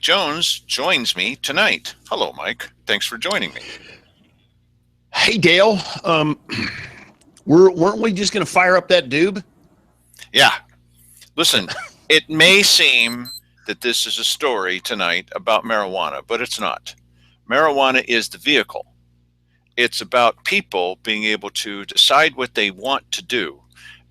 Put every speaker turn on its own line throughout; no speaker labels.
Jones joins me tonight. Hello, Mike. Thanks for joining me.
Hey, Dale. Weren't we just going to fire up that doob?
Yeah. Listen, it may seem that this is a story tonight about marijuana, but it's not. Marijuana is the vehicle. It's about people being able to decide what they want to do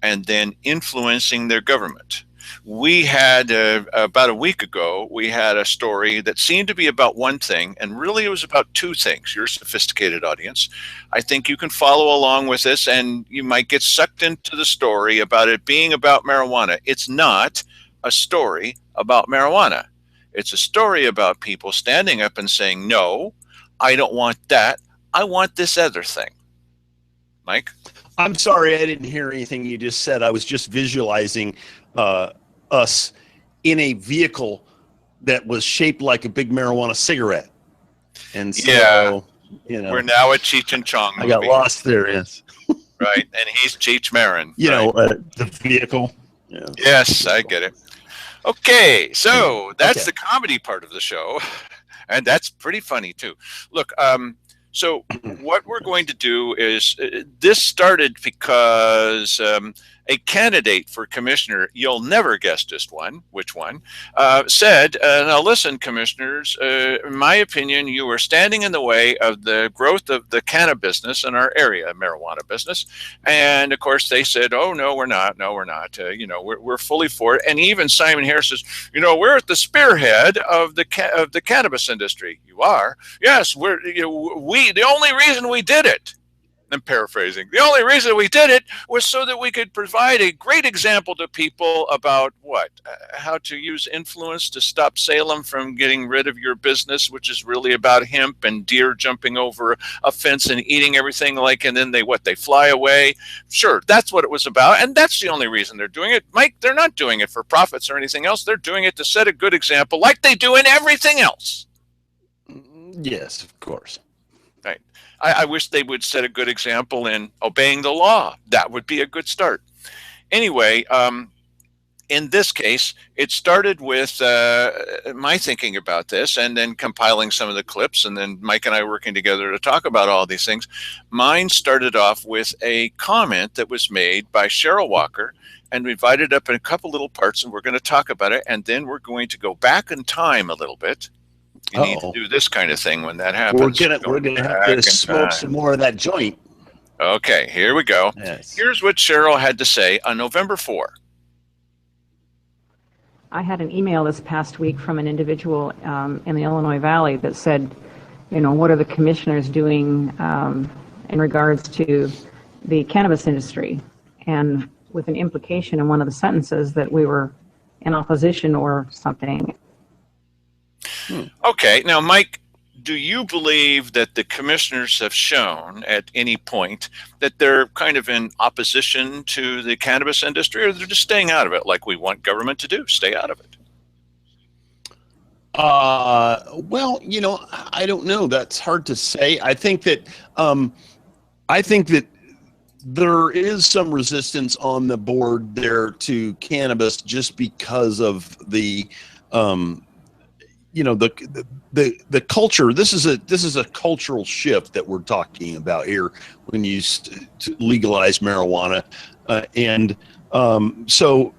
and then influencing their government. We had, about a week ago, we had a story that seemed to be about one thing, and really it was about two things. You're a sophisticated audience. I think you can follow along with this, and you might get sucked into the story about it being about marijuana. It's not a story about marijuana. It's a story about people standing up and saying, no, I don't want that. I want this other thing. Mike?
I'm sorry, I didn't hear anything you just said. I was just visualizing us in a vehicle that was shaped like a big marijuana cigarette. And so,
we're now at Cheech and Chong movie.
I got lost there, yes.
Right, and he's Cheech Marin.
The vehicle. Yeah.
Yes, I get it. Okay, so that's the comedy part of the show, and that's pretty funny too. Look, so what we're going to do is, this started because a candidate for commissioner, you'll never guess just which one, said, now listen, commissioners, in my opinion, you are standing in the way of the growth of the cannabis business in our area, marijuana business. And of course they said, oh, no, we're not. No, we're not. We're fully for it. And even Simon Harris says, we're at the spearhead of the cannabis industry. You are? Yes, the only reason we did it, I'm paraphrasing, the only reason we did it was so that we could provide a great example to people about how to use influence to stop Salem from getting rid of your business, which is really about hemp and deer jumping over a fence and eating everything, and then they fly away. Sure, that's what it was about, and that's the only reason they're doing it. Mike, they're not doing it for profits or anything else. They're doing it to set a good example like they do in everything else.
Yes, of course.
Right. I wish they would set a good example in obeying the law. That would be a good start. Anyway, in this case, it started with my thinking about this and then compiling some of the clips, and then Mike and I working together to talk about all these things. Mine started off with a comment that was made by Cheryl Walker, and we divided it up in a couple little parts, and we're going to talk about it, and then we're going to go back in time a little bit. You need to do this kind of thing when that happens.
We're gonna have to smoke some more of that joint.
Okay, here we go. Yes. Here's what Cheryl had to say on November 4.
I had an email this past week from an individual in the Illinois Valley that said, what are the commissioners doing in regards to the cannabis industry? And with an implication in one of the sentences that we were in opposition or something.
Okay, now, Mike, do you believe that the commissioners have shown at any point that they're kind of in opposition to the cannabis industry, or they're just staying out of it like we want government to do, stay out of it?
Well, I don't know. That's hard to say. I think that there is some resistance on the board there to cannabis just because of the the culture. This is a cultural shift that we're talking about here when you legalize marijuana, so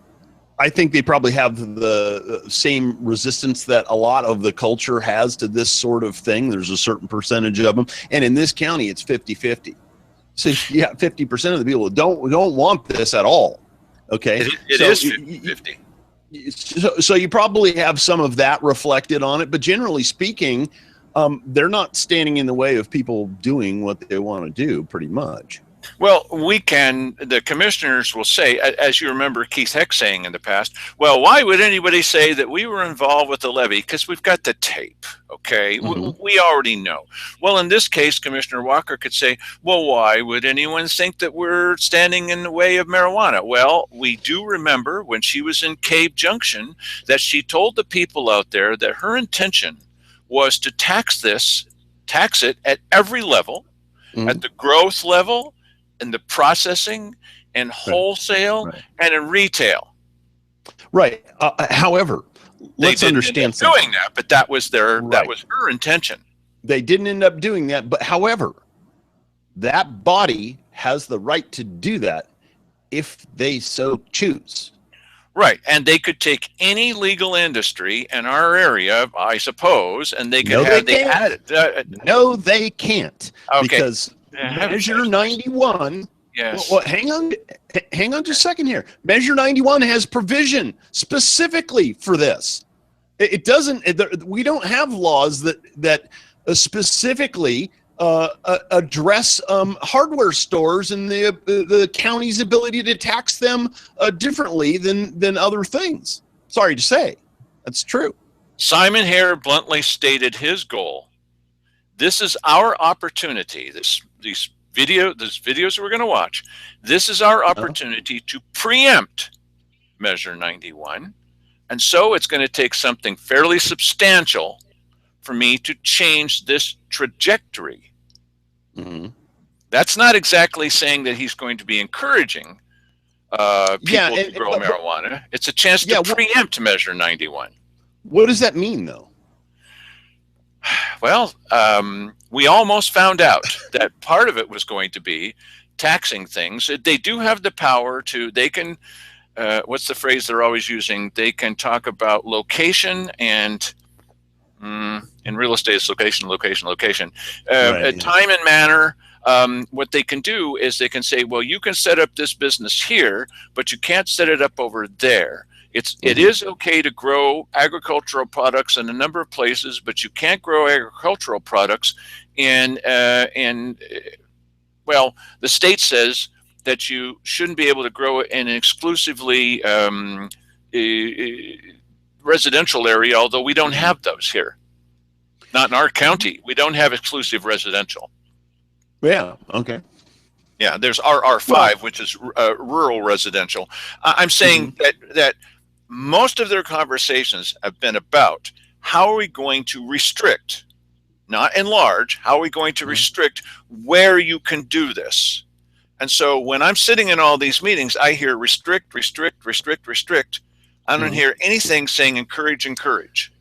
I think they probably have the same resistance that a lot of the culture has to this sort of thing. There's a certain percentage of them, and in this county it's 50-50. So you got 50% of the people who don't want this at all. Okay,
it is 50-50.
So you probably have some of that reflected on it, but generally speaking, they're not standing in the way of people doing what they want to do, pretty much.
Well, the commissioners will say, as you remember Keith Heck saying in the past, well, why would anybody say that we were involved with the levy? Because we've got the tape, okay? Mm-hmm. We already know. Well, in this case, Commissioner Walker could say, well, why would anyone think that we're standing in the way of marijuana? Well, we do remember when she was in Cave Junction that she told the people out there that her intention was to tax it at every level, mm-hmm. at the growth level, in the processing, and wholesale, and in retail.
Right. However, let's understand something.
Doing that, but that was that was her intention.
They didn't end up doing that, but however, that body has the right to do that if they so choose.
Right, and they could take any legal industry in our area, I suppose, and they could
No, they can't.
Okay.
Because Measure 91.
Yes.
Well, hang on just a second here. Measure 91 has provision specifically for this. It doesn't. We don't have laws that specifically address hardware stores and the county's ability to tax them differently than other things. Sorry to say, that's true.
Simon Hare bluntly stated his goal. This is our opportunity. These videos we're going to watch. This is our opportunity to preempt Measure 91, and so it's going to take something fairly substantial for me to change this trajectory.
Mm-hmm.
That's not exactly saying that he's going to be encouraging people to grow marijuana. It's a chance to preempt Measure 91.
What does that mean, though?
Well, we almost found out that part of it was going to be taxing things. They do have the power to, they can, what's the phrase they're always using? They can talk about location and, in real estate, it's location. Time and manner. What they can do is they can say, well, you can set up this business here, but you can't set it up over there. It is okay to grow agricultural products in a number of places, but you can't grow agricultural products well, the state says that you shouldn't be able to grow it in an exclusively residential area, although we don't have those here. Not in our county. We don't have exclusive residential.
Yeah, okay.
Yeah, there's RR5, which is rural residential. I'm saying that most of their conversations have been about how are we going to restrict, not enlarge, how are we going to restrict where you can do this? And so when I'm sitting in all these meetings, I hear restrict, restrict, restrict, restrict. I don't hear anything saying encourage.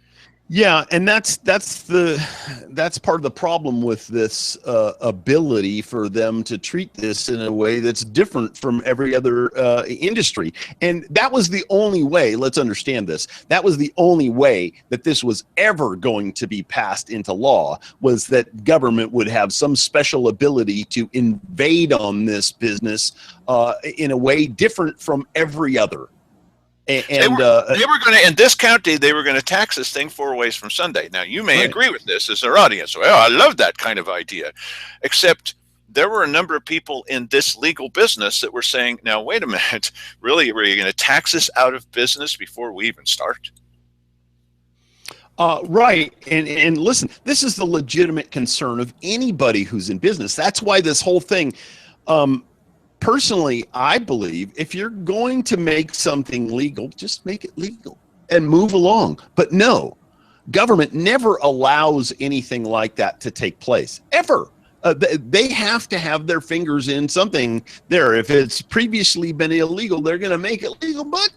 Yeah, and that's part of the problem with this ability for them to treat this in a way that's different from every other industry. And that was the only way, let's understand this, that was the only way that this was ever going to be passed into law, was that government would have some special ability to invade on this business in a way different from every other. And they
were going to, in this county, they were going to tax this thing 4 ways from Sunday. Now, you may agree with this as our audience. Well, I love that kind of idea. Except there were a number of people in this legal business that were saying, now, wait a minute, really, were you going to tax us out of business before we even start?
Right. And listen, this is the legitimate concern of anybody who's in business. That's why this whole thing, personally, I believe if you're going to make something legal, just make it legal and move along. But no, government never allows anything like that to take place, ever. They have to have their fingers in something there. If it's previously been illegal, they're going to make it legal. But,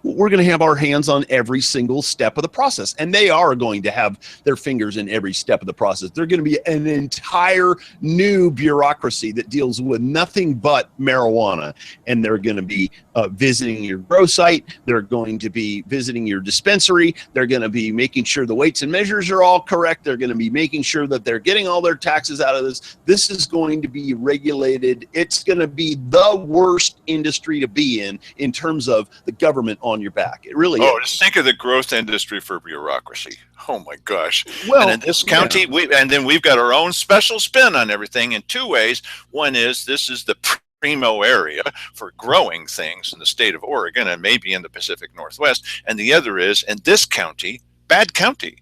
we're going to have our hands on every single step of the process. And they are going to have their fingers in every step of the process. They're going to be an entire new bureaucracy that deals with nothing but marijuana. And they're going to be visiting your grow site. They're going to be visiting your dispensary. They're going to be making sure the weights and measures are all correct. They're going to be making sure that they're getting all their taxes out of this. This is going to be regulated. It's going to be the worst industry to be in terms of the government on your back. It really is.
Just think of the growth industry for bureaucracy. Oh my gosh.
Well,
and in this county, we've got our own special spin on everything in 2 ways. One is this is the primo area for growing things in the state of Oregon and maybe in the Pacific Northwest. And the other is in this county, bad county.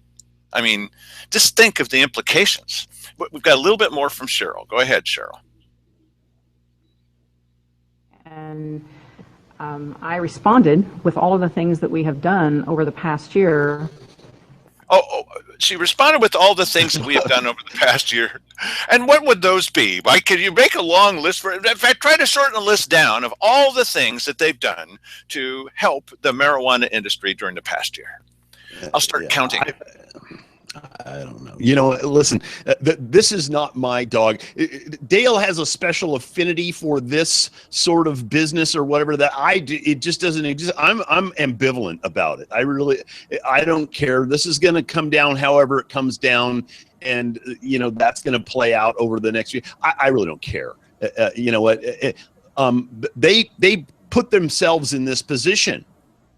I mean, just think of the implications. We've got a little bit more from Cheryl. Go ahead, Cheryl.
And I responded with all of the things that we have done over the past year.
she responded with all the things that we have done over the past year. And what would those be? Like, could you make a long list for? In fact, try to shorten a list down of all the things that they've done to help the marijuana industry during the past year. I'll start counting.
I don't know. You know, listen, this is not my dog. Dale has a special affinity for this sort of business or whatever that it just doesn't exist. I'm ambivalent about it. I don't care. This is going to come down however it comes down. And, you know, that's going to play out over the next year. I really don't care. You know what? They put themselves in this position.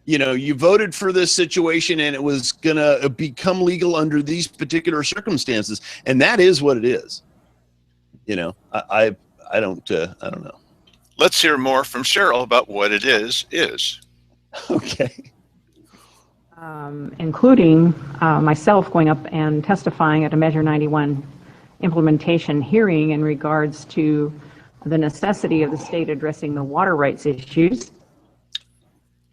You know, you voted for this situation and it was going to become legal under these particular circumstances. And that is what it is. You know, I don't know.
Let's hear more from Cheryl about what it is.
Okay.
Including myself going up and testifying at a Measure 91 implementation hearing in regards to the necessity of the state addressing the water rights issues.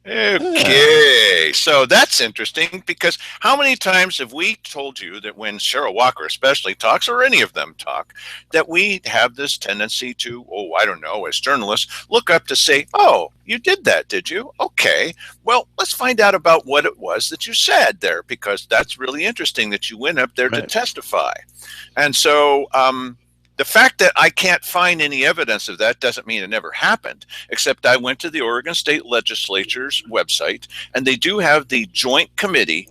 Okay, so that's interesting, because how many times have we told you that when Cheryl Walker especially talks, or any of them talk, that we have this tendency to, I don't know, as journalists, look up to say, oh, you did that, did you? Okay, well, let's find out about what it was that you said there, because that's really interesting that you went up there to testify. And so, the fact that I can't find any evidence of that doesn't mean it never happened, except I went to the Oregon State Legislature's website, and they do have the Joint Committee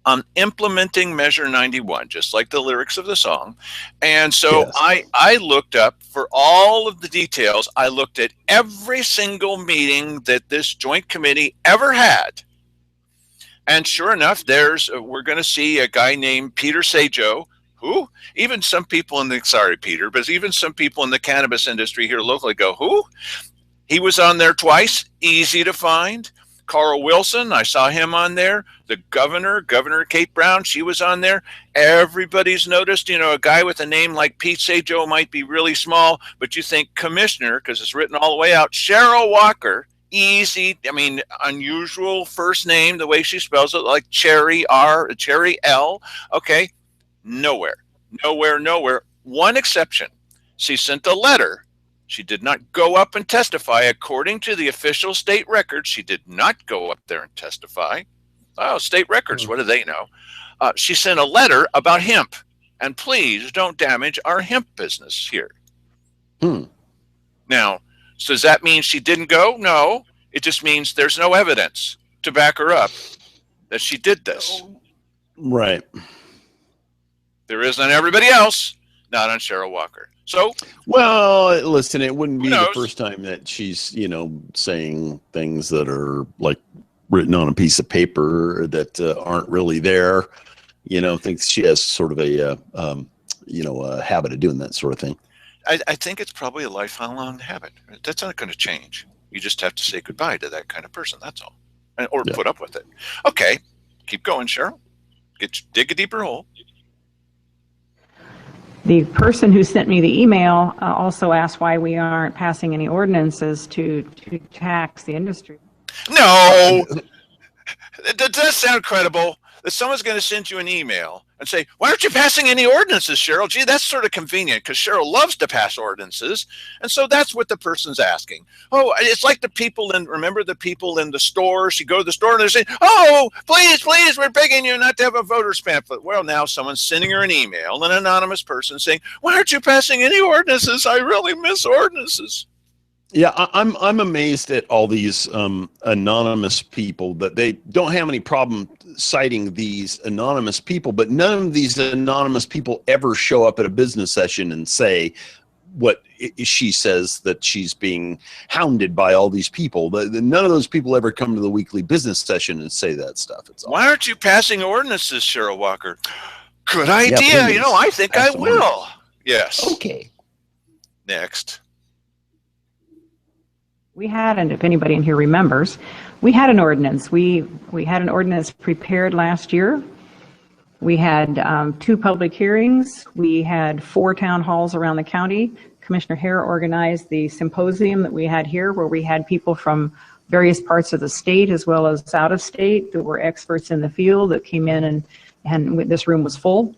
on Implementing Measure 91, just like the lyrics of the song. And so I looked up for all of the details. I looked at every single meeting that this Joint Committee ever had. And sure enough, we're going to see a guy named Peter Sajo, who even some people in the, sorry, Peter, but even some people in the cannabis industry here locally go, who? He was on there twice, easy to find. Carl Wilson, I saw him on there. The Governor Kate Brown, she was on there. Everybody's noticed, you know, a guy with a name like Pete Sajo might be really small, but you think commissioner, because it's written all the way out. Cheryl Walker, easy, I mean, unusual first name, the way she spells it, like Cherry L. Okay. Nowhere. One exception. She sent a letter. She did not go up and testify. According to the official state records, she did not go up there and testify. Oh, state records, what do they know? She sent a letter about hemp. And please don't damage our hemp business here. Now, so does that mean she didn't go? No. It just means there's no evidence to back her up that she did this.
Right.
There is on everybody else, not on Cheryl Walker. So,
well, listen, it wouldn't be the first time that she's, you know, saying things that are like written on a piece of paper that aren't really there. You know, thinks she has sort of a, you know, a habit of doing that sort of thing.
I think it's probably a lifelong habit. That's not going to change. You just have to say goodbye to that kind of person. That's all, or put up with it. Okay, keep going, Cheryl. Dig a deeper hole.
The person who sent me the email also asked why we aren't passing any ordinances to tax the industry.
No, that does sound credible. That someone's going to send you an email and say, why aren't you passing any ordinances, Cheryl? Gee, that's sort of convenient because Cheryl loves to pass ordinances. And so that's what the person's asking. Oh, it's like the people remember the people in the store? You go to the store and they're saying, oh, please, we're begging you not to have a voter's pamphlet. Well, now someone's sending her an email, an anonymous person saying, why aren't you passing any ordinances? I really miss ordinances.
Yeah, I'm amazed at all these anonymous people that they don't have any problem citing these anonymous people, but none of these anonymous people ever show up at a business session and say what she says, that she's being hounded by all these people. None of those people ever come to the weekly business session and say that stuff. It's
why aren't you passing ordinances, Cheryl Walker? Good idea. Yeah, you know, I think I will. Yes.
Okay.
Next.
We had, and if anybody in here remembers, we had an ordinance. We had an ordinance prepared last year. We had 2 public hearings. We had 4 town halls around the county. Commissioner Hare organized the symposium that we had here, where we had people from various parts of the state as well as out of state that were experts in the field that came in and and this room was full.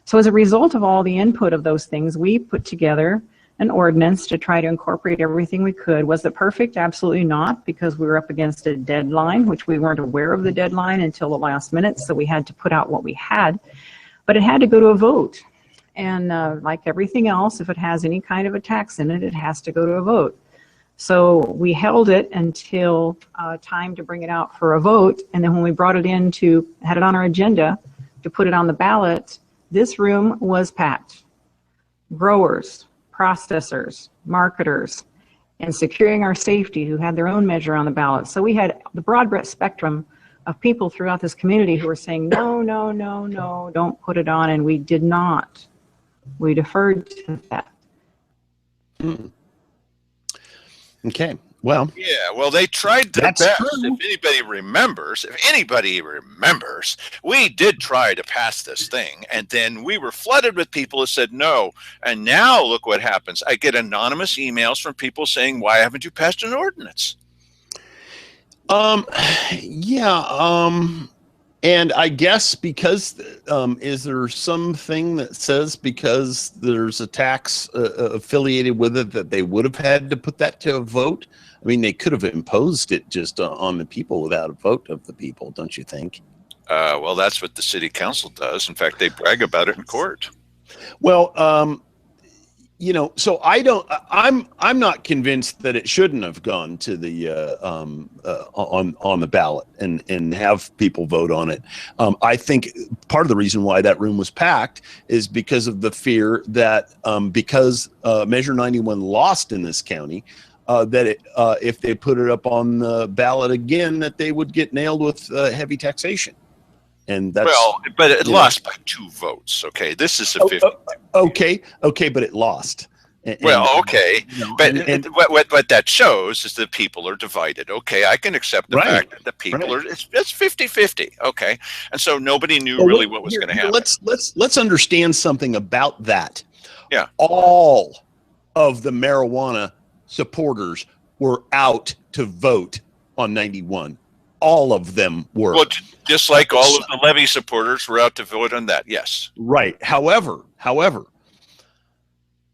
So as a result of all the input of those things, we put together an ordinance to try to incorporate everything we could. Was it perfect? Absolutely not, because we were up against a deadline, which we weren't aware of the deadline until the last minute, so we had to put out what we had. But it had to go to a vote. And like everything else, if it has any kind of a tax in it, it has to go to a vote. So we held it until time to bring it out for a vote. And then when we brought it in had it on our agenda to put it on the ballot, this room was packed. Growers, processors, marketers, and securing our safety who had their own measure on the ballot. So we had the broad spectrum of people throughout this community who were saying, no, no, no, no, don't put it on. And we did not. We deferred to that.
Okay. Well,
yeah, well, they tried their
that's
best.
true.
If anybody remembers, we did try to pass this thing, and then we were flooded with people who said no. And now look what happens. I get anonymous emails from people saying, why haven't you passed an ordinance?
And I guess because is there something that says because there's a tax affiliated with it that they would have had to put that to a vote? I mean, they could have imposed it just on the people without a vote of the people, don't you think?
Well, that's what the city council does. In fact, they brag about it in court.
Well, so I'm not convinced that it shouldn't have gone to the on the ballot and have people vote on it. I think part of the reason why that room was packed is because of the fear that because Measure 91 lost in this county, that if they put it up on the ballot again, that they would get nailed with heavy taxation. And that's,
but it lost by 2 votes. Okay, this is a 50.
Okay, but it lost.
Okay, what that shows is that people are divided. Okay, I can accept the fact that the people are. It's 50-50. Okay, and so nobody knew really what was going to happen.
Let's understand something about that.
Yeah,
all of the marijuana supporters were out to vote on 91. All of them were.
Well, just like all of the levy supporters were out to vote on that. Yes.
Right. However,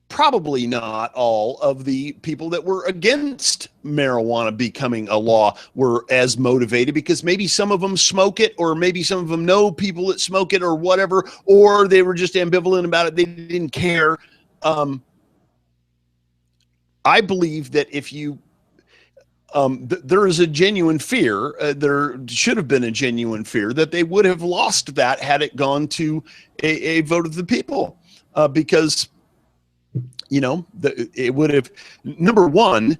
probably not all of the people that were against marijuana becoming a law were as motivated, because maybe some of them smoke it, or maybe some of them know people that smoke it, or whatever, or they were just ambivalent about it. They didn't care. I believe that if you there is a genuine fear, there should have been a genuine fear that they would have lost that had it gone to a vote of the people, because it would have, number one,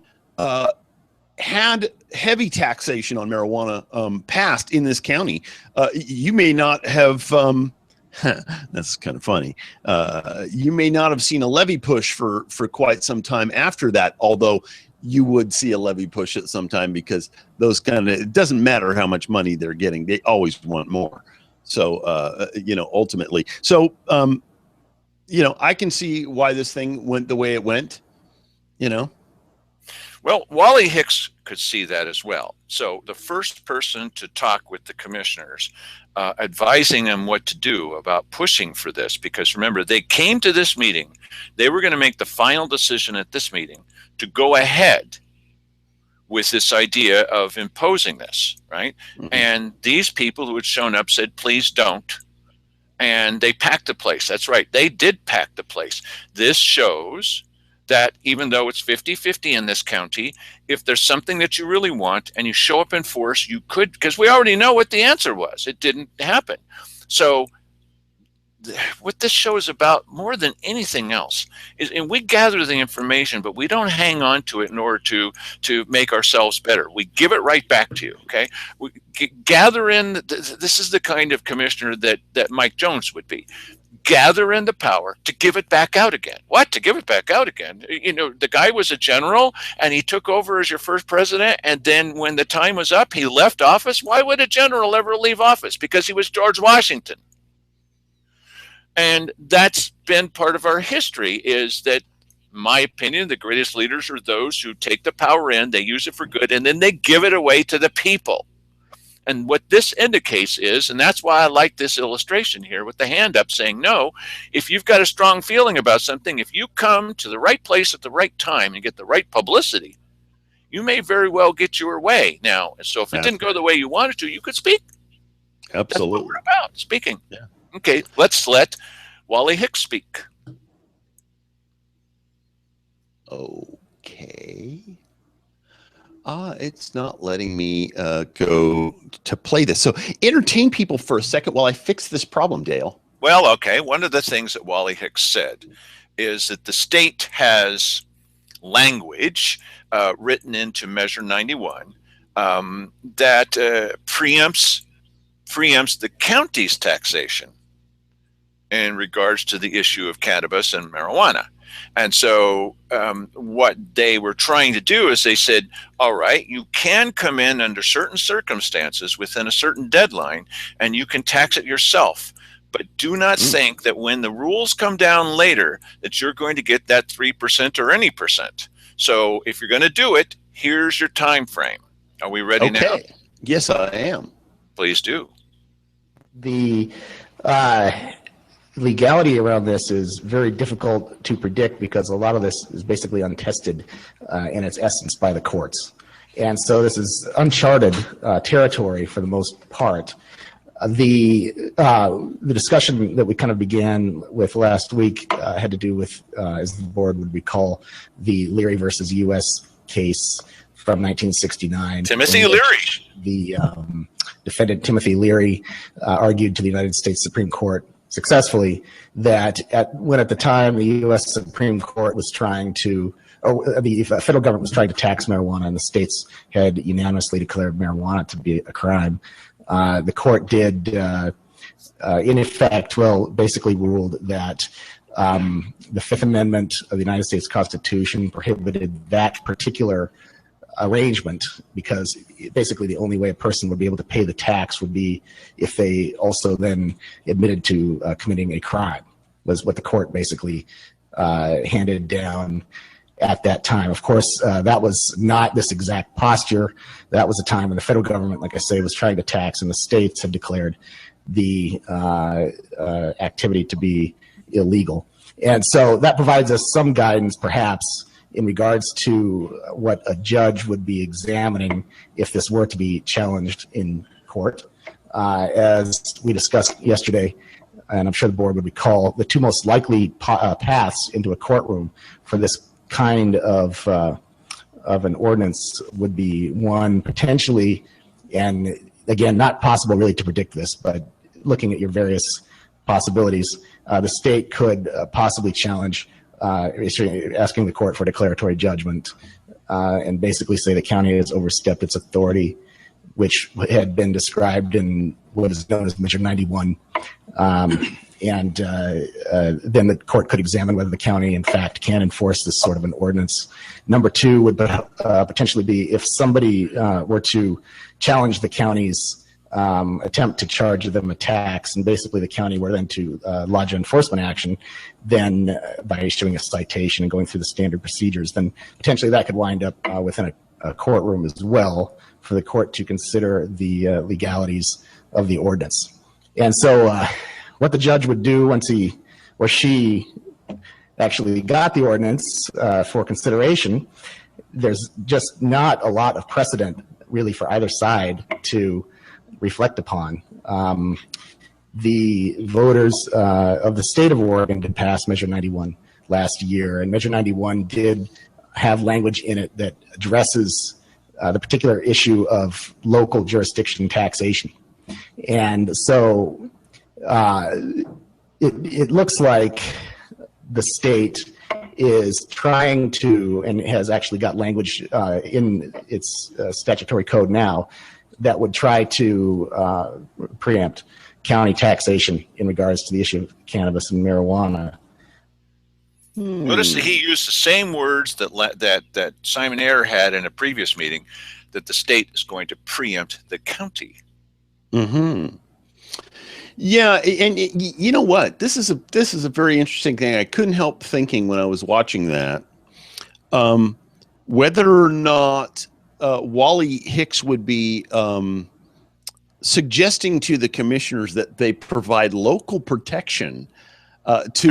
had heavy taxation on marijuana passed in this county, you may not have that's kind of funny. You may not have seen a levy push for quite some time after that, although you would see a levy push at some time, because those it doesn't matter how much money they're getting, they always want more. So, ultimately, I can see why this thing went the way it went,
Well, Wally Hicks could see that as well. So the first person to talk with the commissioners, advising them what to do about pushing for this, because remember, they came to this meeting, they were going to make the final decision at this meeting to go ahead with this idea of imposing this, right? Mm-hmm. And these people who had shown up said, please don't. And they packed the place. That's right. They did pack the place. This shows that even though it's 50-50 in this county, if there's something that you really want and you show up in force, you could, because we already know what the answer was. It didn't happen. So what this show is about more than anything else is, and we gather the information, but we don't hang on to it in order to make ourselves better. We give it right back to you. Okay, we gather in. This is the kind of commissioner that Mike Jones would be. Gather in the power to give it back out again. What? To give it back out again? The guy was a general and he took over as your first president, and then when the time was up, he left office. Why would a general ever leave office? Because he was George Washington. And that's been part of our history, is that, in my opinion, the greatest leaders are those who take the power in, they use it for good, and then they give it away to the people. And what this indicates is, and that's why I like this illustration here with the hand up saying no, if you've got a strong feeling about something, if you come to the right place at the right time and get the right publicity, you may very well get your way. Now, so if it didn't go the way you wanted to, you could speak.
Absolutely.
That's what we're about, speaking.
Yeah.
Okay, let's let Wally Hicks speak.
Okay. It's not letting me go to play this. So entertain people for a second while I fix this problem, Dale.
Well, okay. One of the things that Wally Hicks said is that the state has language written into Measure 91 that preempts the county's taxation in regards to the issue of cannabis and marijuana. And so what they were trying to do is they said, all right, you can come in under certain circumstances within a certain deadline and you can tax it yourself. But do not think that when the rules come down later that you're going to get that 3% or any percent. So if you're going to do it, here's your time frame. Are we ready now?
Yes, I am.
Please do.
The legality around this is very difficult to predict because a lot of this is basically untested in its essence by the courts. And so this is uncharted territory for the most part. The discussion that we kind of began with last week had to do with, as the board would recall, the Leary versus U.S. case from 1969.
Timothy Leary.
The defendant, Timothy Leary, argued to the United States Supreme Court successfully that when at the time the U.S. Supreme Court was trying to, or the federal government was trying to tax marijuana and the states had unanimously declared marijuana to be a crime, the court did, in effect, basically ruled that the Fifth Amendment of the United States Constitution prohibited that particular arrangement because basically the only way a person would be able to pay the tax would be if they also then admitted to committing a crime, was what the court basically handed down at that time. Of course, that was not this exact posture. That was a time when the federal government, like I say, was trying to tax, and the states had declared the activity to be illegal. And so that provides us some guidance, perhaps, in regards to what a judge would be examining if this were to be challenged in court. As we discussed yesterday, and I'm sure the board would recall, the two most likely paths into a courtroom for this kind of an ordinance would be one, potentially, and again, not possible really to predict this, but looking at your various possibilities, the state could possibly challenge asking the court for declaratory judgment and basically say the county has overstepped its authority, which had been described in what is known as Measure 91. And then the court could examine whether the county, in fact, can enforce this sort of an ordinance. Number two would potentially be if somebody were to challenge the county's attempt to charge them a tax, and basically the county were then to lodge an enforcement action, then by issuing a citation and going through the standard procedures, then potentially that could wind up within a courtroom as well for the court to consider the legalities of the ordinance. And so what the judge would do once he or she actually got the ordinance for consideration, there's just not a lot of precedent really for either side to reflect upon. The voters of the state of Oregon did pass Measure 91 last year, and Measure 91 did have language in it that addresses the particular issue of local jurisdiction taxation. And so it looks like the state is trying to, and has actually got language in its statutory code now, that would try to preempt county taxation in regards to the issue of cannabis and marijuana.
Notice that he used the same words that Simon Eyre had in a previous meeting, that the state is going to preempt the county.
Mm-hmm. Yeah, and you know what? This is a very interesting thing. I couldn't help thinking when I was watching that, whether or not Wally Hicks would be suggesting to the commissioners that they provide local protection to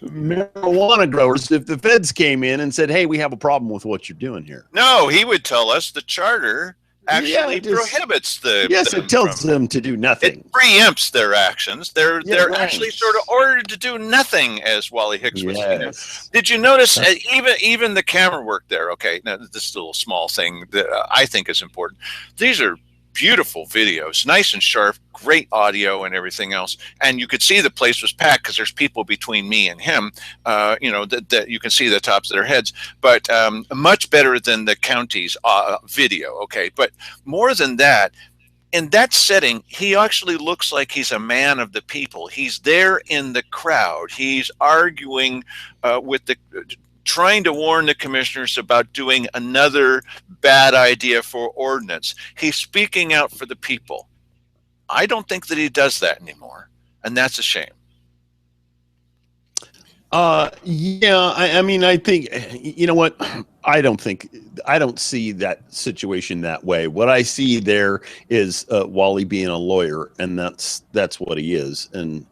marijuana growers if the feds came in and said, hey, we have a problem with what you're doing here.
No, he would tell us the charter actually prohibits the.
Yes, it tells them to do nothing.
It preempts their actions. They're actually sort of ordered to do nothing, as Wally Hicks was saying. Did you notice even the camera work there? Okay, now this little small thing that I think is important. These are beautiful videos, nice and sharp, great audio and everything else. And you could see the place was packed because there's people between me and him, that you can see the tops of their heads, but much better than the county's video. Okay. But more than that, in that setting, he actually looks like he's a man of the people. He's there in the crowd. He's arguing trying to warn the commissioners about doing another bad idea for ordinance. He's speaking out for the people. I don't think that he does that anymore, and that's a shame.
I mean, I think, you know what? I don't see that situation that way. What I see there is Wally being a lawyer, and that's what he is. And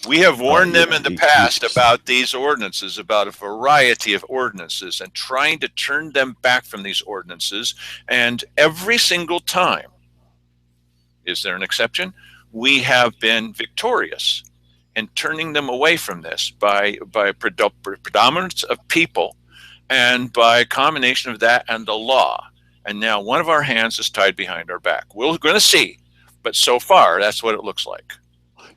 we have warned them in the past about these ordinances, about a variety of ordinances, and trying to turn them back from these ordinances. And every single time, is there an exception? We have been victorious in turning them away from this by predominance of people and by a combination of that and the law. And now one of our hands is tied behind our back. We're going to see, but so far, that's what it looks like.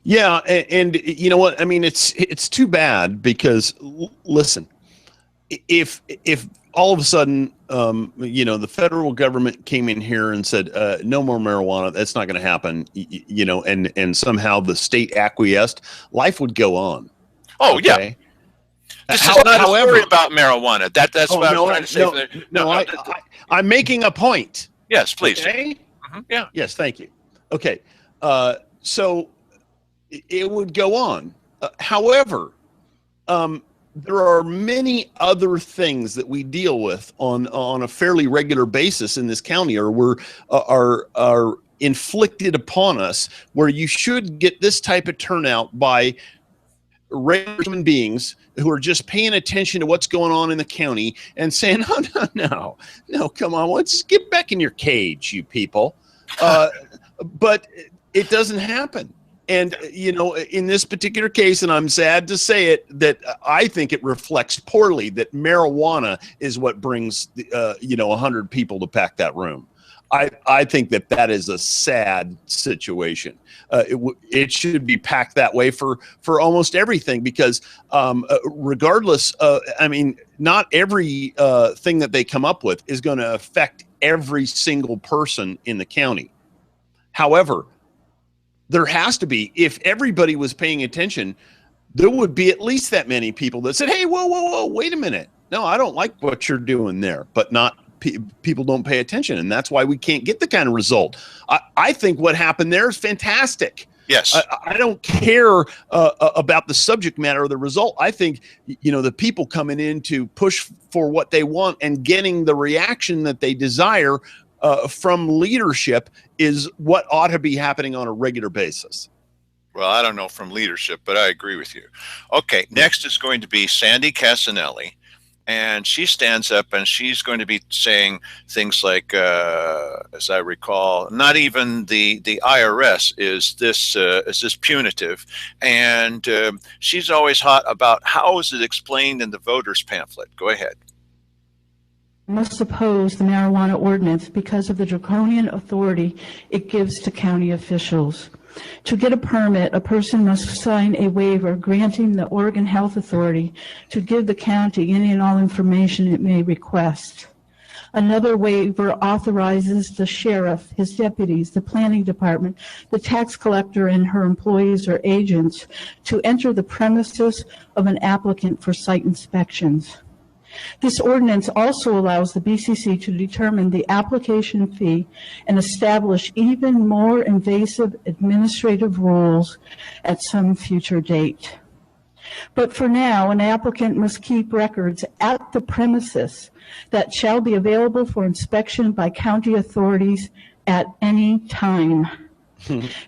Yeah, and you know what? I mean, it's too bad because listen, if all of a sudden, the federal government came in here and said no more marijuana, that's not going to happen, and somehow the state acquiesced, life would go on.
Oh, okay? Yeah. This is not a story about marijuana. That's what I'm trying to say.
No, I'm making a point.
Yes, please.
Okay?
Mm-hmm. Yeah.
Yes, thank you. Okay, so it would go on. However, there are many other things that we deal with on a fairly regular basis in this county, or are inflicted upon us, where you should get this type of turnout by regular human beings who are just paying attention to what's going on in the county and saying, no, come on, let's get back in your cage, you people. But it doesn't happen. And, in this particular case, and I'm sad to say it, that I think it reflects poorly that marijuana is what brings, 100 people to pack that room. I think that is a sad situation. It should be packed that way for almost everything, because regardless, not every thing that they come up with is going to affect every single person in the county. However, there has to be, if everybody was paying attention, there would be at least that many people that said, hey, whoa, wait a minute. No, I don't like what you're doing there, but not people don't pay attention. And that's why we can't get the kind of result. I think what happened there is fantastic.
Yes.
I don't care about the subject matter or the result. I think, the people coming in to push for what they want and getting the reaction that they desire from leadership is what ought to be happening on a regular basis.
Well, I don't know from leadership, but I agree with you. Okay, next is going to be Sandy Casanelli, and she stands up and she's going to be saying things like, as I recall, not even the IRS is this punitive, and she's always hot about how is it explained in the voters pamphlet. Go ahead.
Must oppose the marijuana ordinance because of the draconian authority it gives to county officials. To get a permit, a person must sign a waiver granting the Oregon Health Authority to give the county any and all information it may request. Another waiver authorizes the sheriff, his deputies, the planning department, the tax collector, and her employees or agents to enter the premises of an applicant for site inspections. This ordinance also allows the BCC to determine the application fee and establish even more invasive administrative rules at some future date. But for now, an applicant must keep records at the premises that shall be available for inspection by county authorities at any time.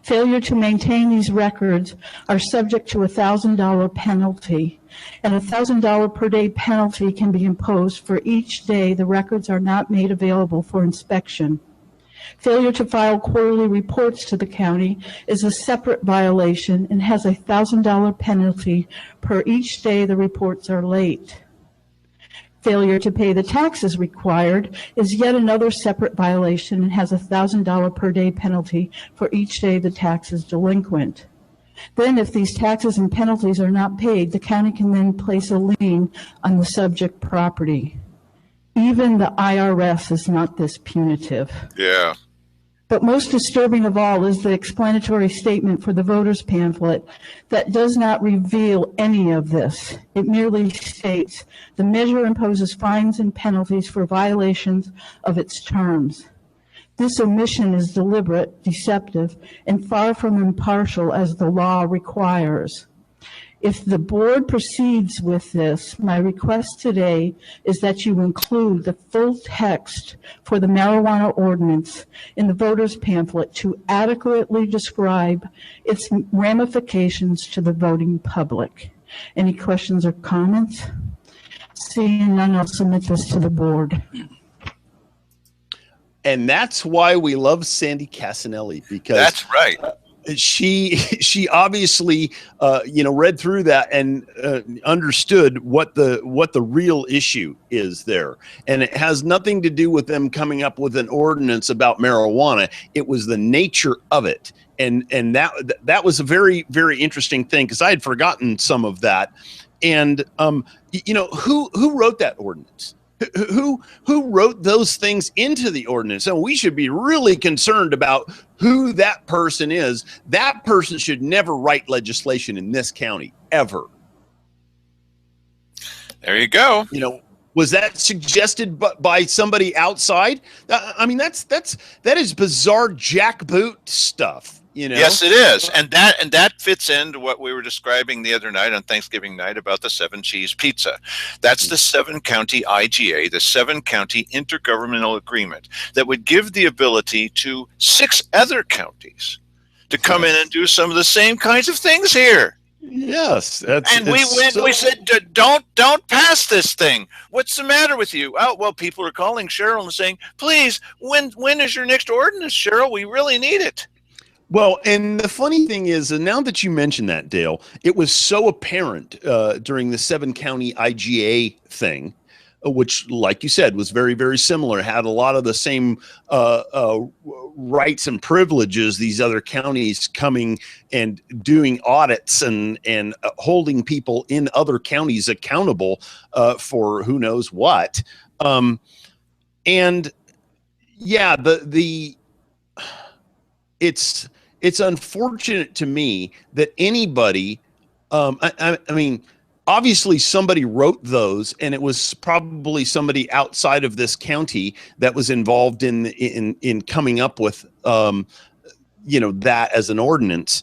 Failure to maintain these records are subject to a $1,000 penalty, and a $1,000 per day penalty can be imposed for each day the records are not made available for inspection. Failure to file quarterly reports to the county is a separate violation and has a $1,000 penalty per each day the reports are late. Failure to pay the taxes required is yet another separate violation and has a $1,000 per day penalty for each day the tax is delinquent. Then, if these taxes and penalties are not paid, the county can then place a lien on the subject property. Even the IRS is not this punitive.
Yeah.
But most disturbing of all is the explanatory statement for the voters pamphlet that does not reveal any of this. It merely states the measure imposes fines and penalties for violations of its terms. This omission is deliberate, deceptive, and far from impartial as the law requires. If the board proceeds with this, my request today is that you include the full text for the marijuana ordinance in the voters pamphlet to adequately describe its ramifications to the voting public. Any questions or comments? Seeing none, I'll submit this to the board.
And that's why we love Sandy Casanelli, because
That's right.
She obviously read through that and understood what the real issue is there, and it has nothing to do with them coming up with an ordinance about marijuana. It was the nature of it, and that was a very, very interesting thing, because I had forgotten some of that. And who wrote that ordinance? Who wrote those things into the ordinance? And we should be really concerned about who that person is. That person should never write legislation in this county, ever.
There you go.
Was that suggested by somebody outside? I mean, that is bizarre jackboot stuff.
Yes, it is, and that fits into what we were describing the other night on Thanksgiving night about the 7-cheese pizza. That's the 7-county IGA, the 7-county intergovernmental agreement that would give the ability to 6 other counties to come in and do some of the same kinds of things here.
Yes,
we said, don't pass this thing. What's the matter with you? Oh, well, people are calling Cheryl and saying, please, when is your next ordinance, Cheryl? We really need it.
Well, and the funny thing is, now that you mentioned that, Dale, it was so apparent during the 7-county IGA thing, which, like you said, was very, very similar, had a lot of the same rights and privileges, these other counties coming and doing audits and holding people in other counties accountable for who knows what. And yeah, it's unfortunate to me that anybody, I mean, obviously somebody wrote those, and it was probably somebody outside of this county that was involved in coming up with, that as an ordinance.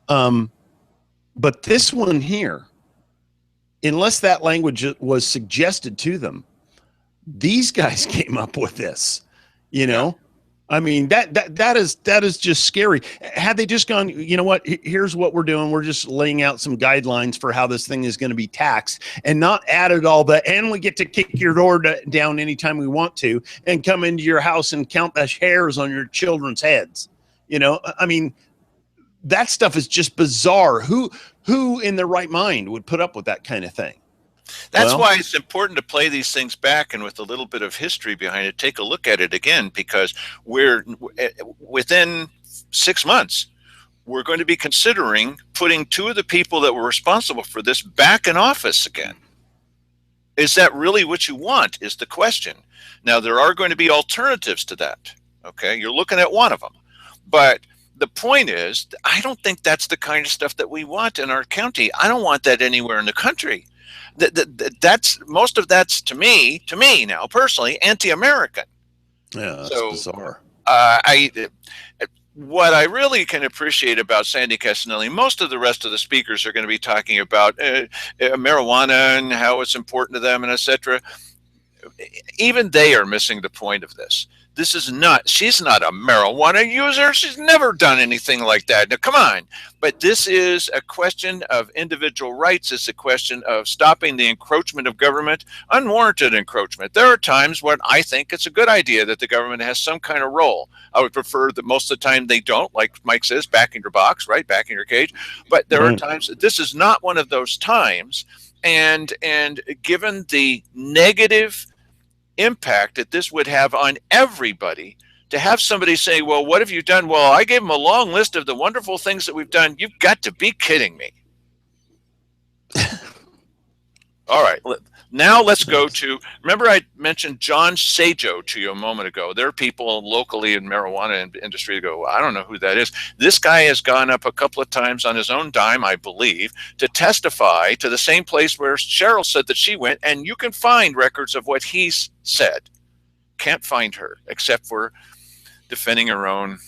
But this one here, unless that language was suggested to them, these guys came up with this, I mean, that is just scary. Had they just gone, you know what, here's what we're doing. We're just laying out some guidelines for how this thing is going to be taxed, and not added all that, and we get to kick your door down anytime we want to and come into your house and count the hairs on your children's heads. I mean, that stuff is just bizarre. Who in their right mind would put up with that kind of thing?
That's why it's important to play these things back, and with a little bit of history behind it, take a look at it again, because we're within 6 months, we're going to be considering putting 2 of the people that were responsible for this back in office again. Is that really what you want, is the question. Now, there are going to be alternatives to that. Okay, you're looking at one of them. But the point is, I don't think that's the kind of stuff that we want in our county. I don't want that anywhere in the country. That's most of that's to me now personally anti-American.
Yeah, that's bizarre.
What I really can appreciate about Sandy Casanelli, most of the rest of the speakers are going to be talking about marijuana and how it's important to them, and etc. Even they are missing the point of this. This is not, she's not a marijuana user. She's never done anything like that. Now, come on. But this is a question of individual rights. It's a question of stopping the encroachment of government, unwarranted encroachment. There are times when I think it's a good idea that the government has some kind of role. I would prefer that most of the time they don't, like Mike says, back in your box, right? Back in your cage. But there are times that this is not one of those times. And given the negative impact that this would have on everybody, to have somebody say, well, what have you done? Well, I gave them a long list of the wonderful things that we've done. You've got to be kidding me. All right. Now let's go to, remember I mentioned John Sajo to you a moment ago. There are people locally in marijuana industry who go, well, I don't know who that is. This guy has gone up a couple of times on his own dime, I believe, to testify to the same place where Cheryl said that she went, and you can find records of what he's said. Can't find her, except for defending her own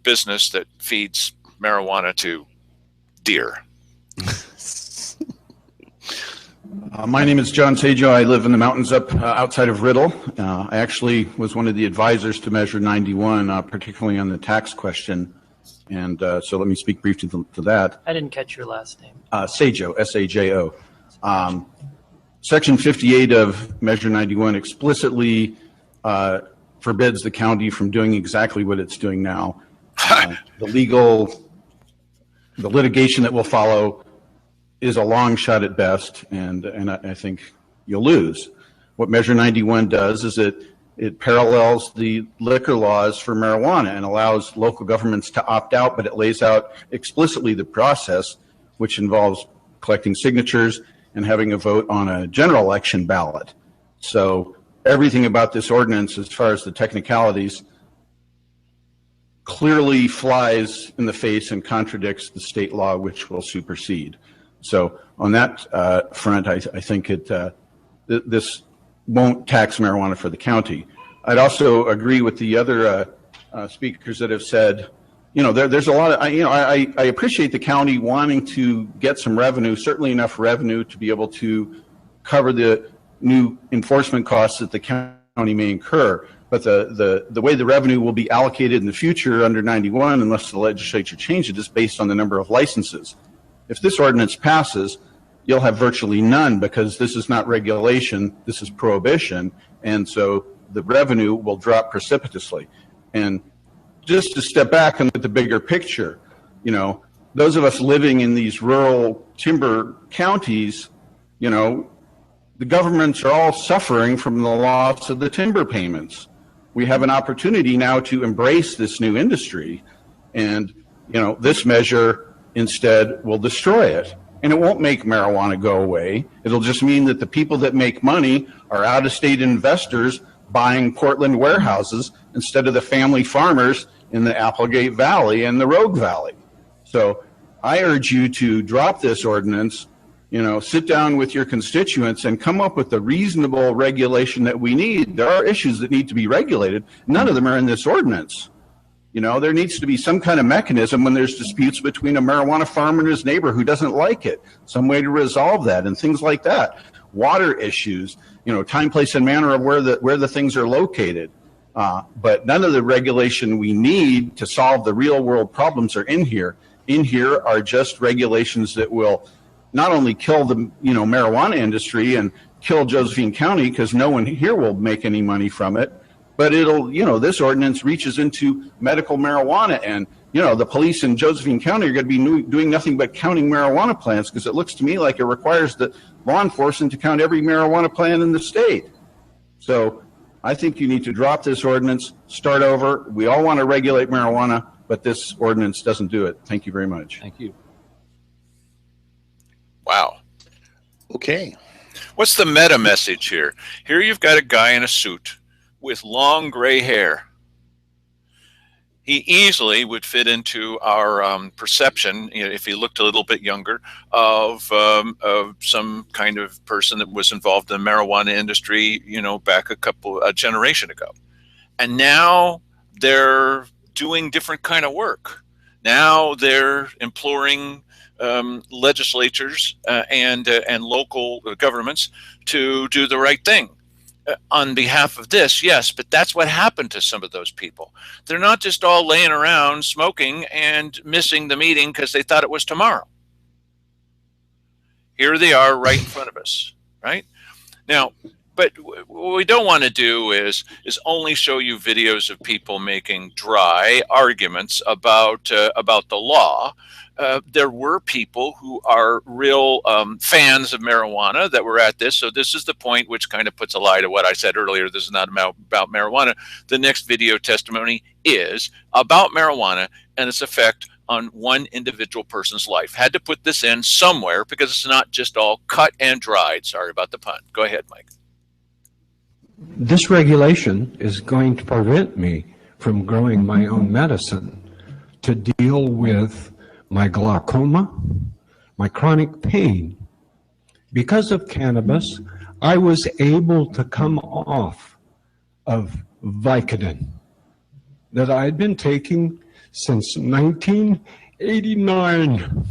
business that feeds marijuana to deer.
My name is John Sajo. I live in the mountains up outside of Riddle. I actually was one of the advisors to Measure 91, particularly on the tax question. And so let me speak briefly to that.
I didn't catch your last name.
Sajo, S-A-J-O. Section 58 of Measure 91 explicitly forbids the county from doing exactly what it's doing now. The litigation that will follow is a long shot at best, and I think you'll lose. What Measure 91 does is it parallels the liquor laws for marijuana and allows local governments to opt out, but it lays out explicitly the process, which involves collecting signatures and having a vote on a general election ballot. So everything about this ordinance, as far as the technicalities, clearly flies in the face and contradicts the state law, which will supersede. So on that front, I think this won't tax marijuana for the county. I'd also agree with the other speakers that have said, you know, there's a lot of, I appreciate the county wanting to get some revenue, certainly enough revenue to be able to cover the new enforcement costs that the county may incur. But the way the revenue will be allocated in the future under 91, unless the legislature changes it, is based on the number of licenses. If this ordinance passes, you'll have virtually none, because this is not regulation, this is prohibition, and so the revenue will drop precipitously. And just to step back and look at the bigger picture, you know, those of us living in these rural timber counties, you know, the governments are all suffering from the loss of the timber payments. We have an opportunity now to embrace this new industry, and, you know, this measure instead will destroy it. And it won't make marijuana go away. It'll just mean that the people that make money are out-of-state investors buying Portland warehouses instead of the family farmers in the Applegate Valley and the Rogue Valley. So I urge you to drop this ordinance, you know, sit down with your constituents and come up with the reasonable regulation that we need. There are issues that need to be regulated. None of them are in this ordinance. You know, there needs to be some kind of mechanism when there's disputes between a marijuana farmer and his neighbor who doesn't like it, some way to resolve that and things like that. Water issues, you know, time, place, and manner of where the things are located. But none of the regulation we need to solve the real world problems are in here. In here are just regulations that will not only kill the, you know, marijuana industry and kill Josephine County, because no one here will make any money from it, but it'll, you know, this ordinance reaches into medical marijuana, and, you know, the police in Josephine County are going to be doing nothing but counting marijuana plants, because it looks to me like it requires the law enforcement to count every marijuana plant in the state. So I think you need to drop this ordinance, start over. We all want to regulate marijuana, but this ordinance doesn't do it. Thank you very much.
Thank you.
Wow.
Okay.
What's the meta message here? Here you've got a guy in a suit with long gray hair. He easily would fit into our perception, you know, if he looked a little bit younger, of some kind of person that was involved in the marijuana industry, you know, back a generation ago. And now they're doing different kind of work. Now they're imploring legislatures and local governments to do the right thing. on behalf of this, yes, but that's what happened to some of those people. They're not just all laying around smoking and missing the meeting because they thought it was tomorrow. Here they are right in front of us, right? Now, but what we don't want to do is only show you videos of people making dry arguments about the law. There were people who are real fans of marijuana that were at this. So this is the point which kind of puts a lie to what I said earlier. This is not about marijuana. The next video testimony is about marijuana and its effect on one individual person's life. Had to put this in somewhere because it's not just all cut and dried. Sorry about the pun. Go ahead, Mike.
This regulation is going to prevent me from growing my own medicine to deal with my glaucoma, my chronic pain. Because of cannabis, I was able to come off of Vicodin that I had been taking since 1989.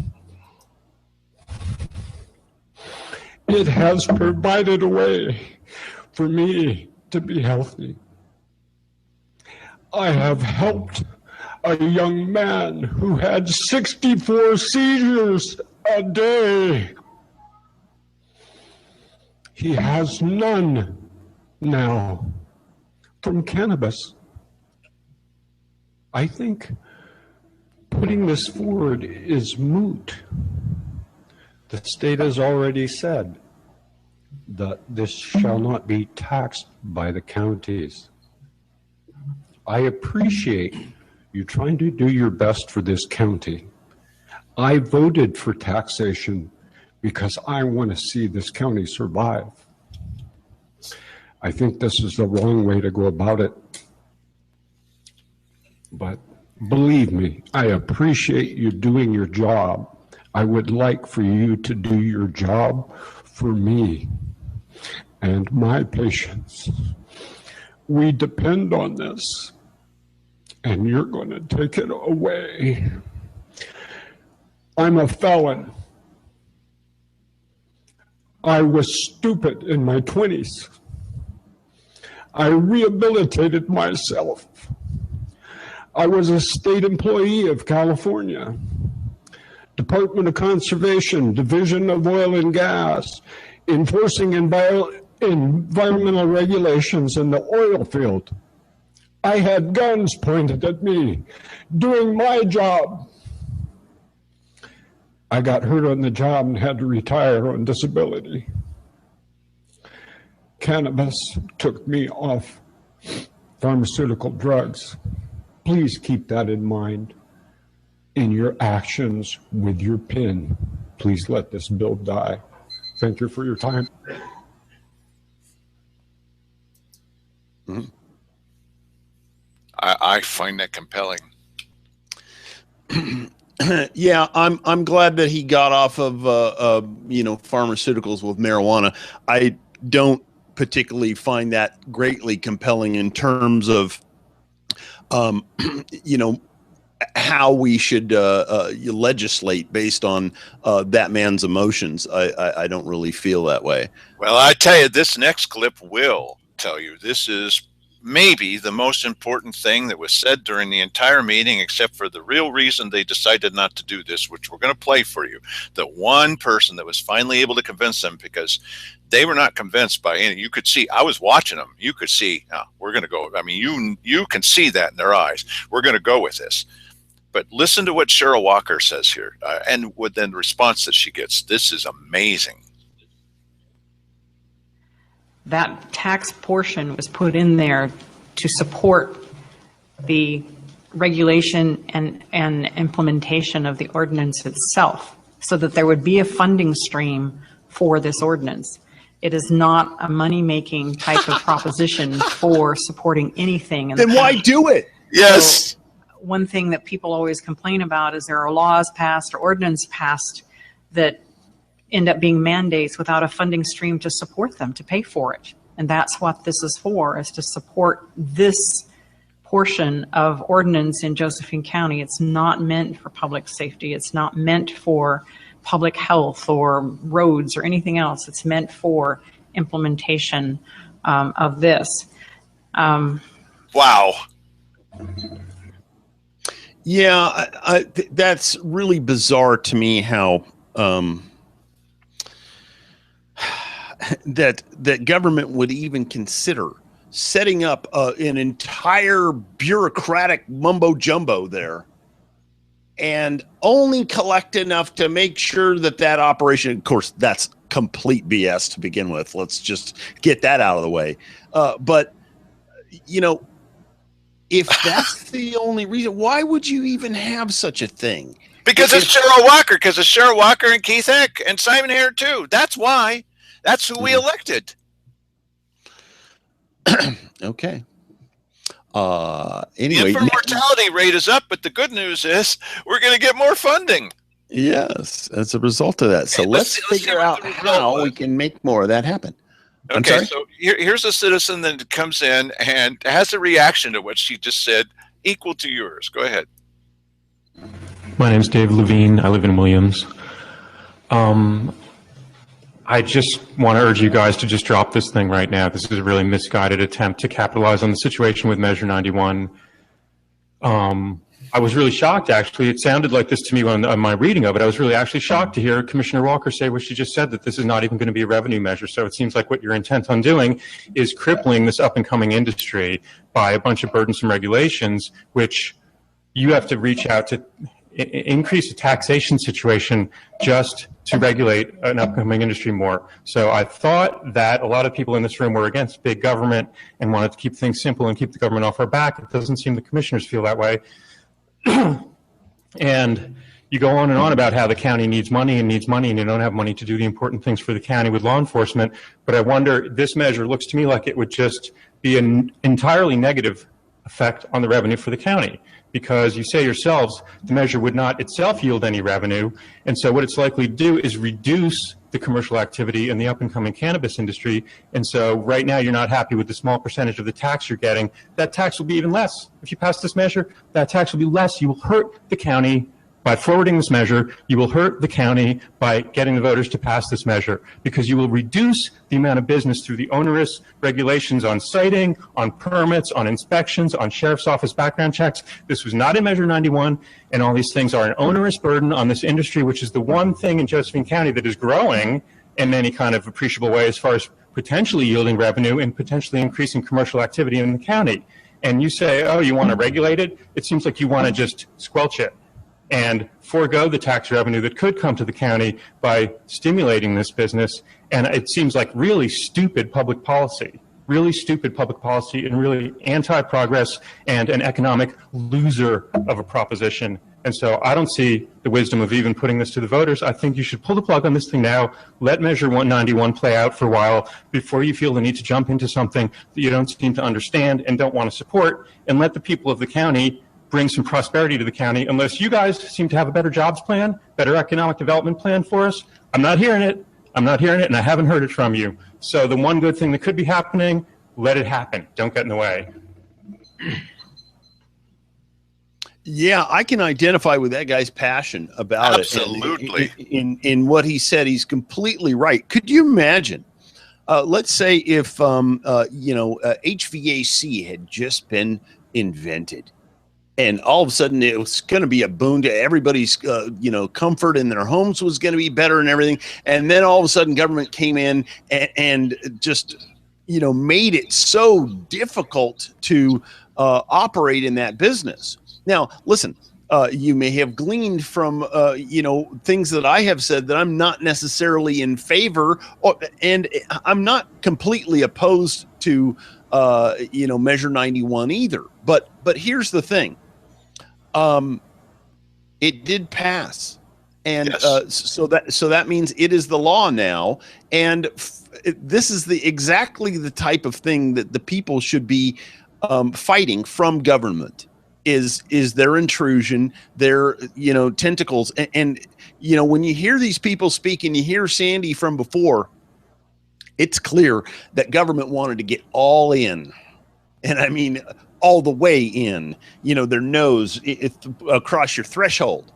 It has provided a way for me to be healthy. I have helped a young man who had 64 seizures a day. He has none now from cannabis. I think putting this forward is moot. The state has already said that this shall not be taxed by the counties. I appreciate you trying to do your best for this county. I voted for taxation because I want to see this county survive. I think this is the wrong way to go about it. But believe me, I appreciate you doing your job. I would like for you to do your job for me and my patients. We depend on this, and you're going to take it away. I'm a felon. I was stupid in my 20s. I rehabilitated myself. I was a state employee of California, Department of Conservation, Division of Oil and Gas, enforcing environmental regulations in the oil field. I had guns pointed at me, doing my job. I got hurt on the job and had to retire on disability. Cannabis took me off pharmaceutical drugs. Please keep that in mind in your actions with your pen. Please let this bill die. Thank you for your time.
Mm-hmm.
I find that compelling.
Yeah, I'm glad that he got off of pharmaceuticals with marijuana. I don't particularly find that greatly compelling in terms of how we should legislate based on that man's emotions. I don't really feel that way.
Well, I tell you, this next clip will tell you this is maybe the most important thing that was said during the entire meeting, except for the real reason they decided not to do this, which we're going to play for you. The one person that was finally able to convince them, because they were not convinced by any. You could see, I was watching them. You could see, we're going to go. I mean, you can see that in their eyes. We're going to go with this. But listen to what Cheryl Walker says here, and with the response that she gets. This is amazing.
That tax portion was put in there to support the regulation and implementation of the ordinance itself, so that there would be a funding stream for this ordinance. It is not a money-making type of proposition for supporting anything.
Then why do it?
Yes.
So, one thing that people always complain about is there are laws passed or ordinance passed that end up being mandates without a funding stream to support them, to pay for it. And that's what this is for, is to support this portion of ordinance in Josephine County. It's not meant for public safety. It's not meant for public health or roads or anything else. It's meant for implementation of this.
Wow.
Yeah, that's really bizarre to me how that government would even consider setting up an entire bureaucratic mumbo jumbo there and only collect enough to make sure that operation, of course, that's complete BS to begin with. Let's just get that out of the way. But, you know, if that's the only reason, why would you even have such a thing?
Because it's Cheryl Walker, because it's Cheryl Walker and Keith Eck and Simon Hare too. That's why. That's who we elected.
Okay.
The
Anyway,
infant mortality rate is up, but the good news is we're going to get more funding.
Yes, as a result of that. So let's figure out how we can make more of that happen.
Okay, so here's a citizen that comes in and has a reaction to what she just said equal to yours. Go ahead.
My name's Dave Levine. I live in Williams. I just want to urge you guys to just drop this thing right now. This is a really misguided attempt to capitalize on the situation with Measure 91. I was really shocked, actually. It sounded like this to me on my reading of it. I was really actually shocked to hear Commissioner Walker say what she just said, that this is not even going to be a revenue measure. So it seems like what you're intent on doing is crippling this up-and-coming industry by a bunch of burdensome regulations, which you have to reach out to increase the taxation situation just to regulate an upcoming industry more. So I thought that a lot of people in this room were against big government and wanted to keep things simple and keep the government off our back. It doesn't seem the commissioners feel that way. And you go on and on about how the county needs money and you don't have money to do the important things for the county with law enforcement. But I wonder, this measure looks to me like it would just be an entirely negative effect on the revenue for the county, because you say yourselves the measure would not itself yield any revenue. And so what it's likely to do is reduce the commercial activity in the up and coming cannabis industry. And so right now you're not happy with the small percentage of the tax you're getting. That tax will be even less. If you pass this measure, that tax will be less. You will hurt the county by forwarding this measure. You will hurt the county by getting the voters to pass this measure, because you will reduce the amount of business through the onerous regulations on citing, on permits, on inspections, on sheriff's office background checks. This was not in Measure 91, and all these things are an onerous burden on this industry, which is the one thing in Josephine County that is growing in any kind of appreciable way as far as potentially yielding revenue and potentially increasing commercial activity in the county. And you say, oh, you want to regulate it? It seems like you want to just squelch it and forego the tax revenue that could come to the county by stimulating this business. And it seems like really stupid public policy and really anti-progress and an economic loser of a proposition. And so I don't see the wisdom of even putting this to the voters. I think you should pull the plug on this thing now, let Measure 191 play out for a while before you feel the need to jump into something that you don't seem to understand and don't want to support, and let the people of the county bring some prosperity to the county. Unless you guys seem to have a better jobs plan, better economic development plan for us, I'm not hearing it, and I haven't heard it from you. So the one good thing that could be happening, let it happen. Don't get in the way.
Yeah, I can identify with that guy's passion about
Absolutely.
it. In what he said, he's completely right. Could you imagine? Let's say if HVAC had just been invented, and all of a sudden it was going to be a boon to everybody's, comfort, and their homes was going to be better and everything. And then all of a sudden government came in and just, made it so difficult to operate in that business. Now, listen, you may have gleaned from, things that I have said that I'm not necessarily in favor, and I'm not completely opposed to, Measure 91 either. But here's the thing. It did pass. And yes. So that means it is the law now. And this is exactly the type of thing that the people should be fighting from government. Is their intrusion, their tentacles, and when you hear these people speak and you hear Sandy from before, it's clear that government wanted to get all in, and I mean all the way in. Their nose across your threshold,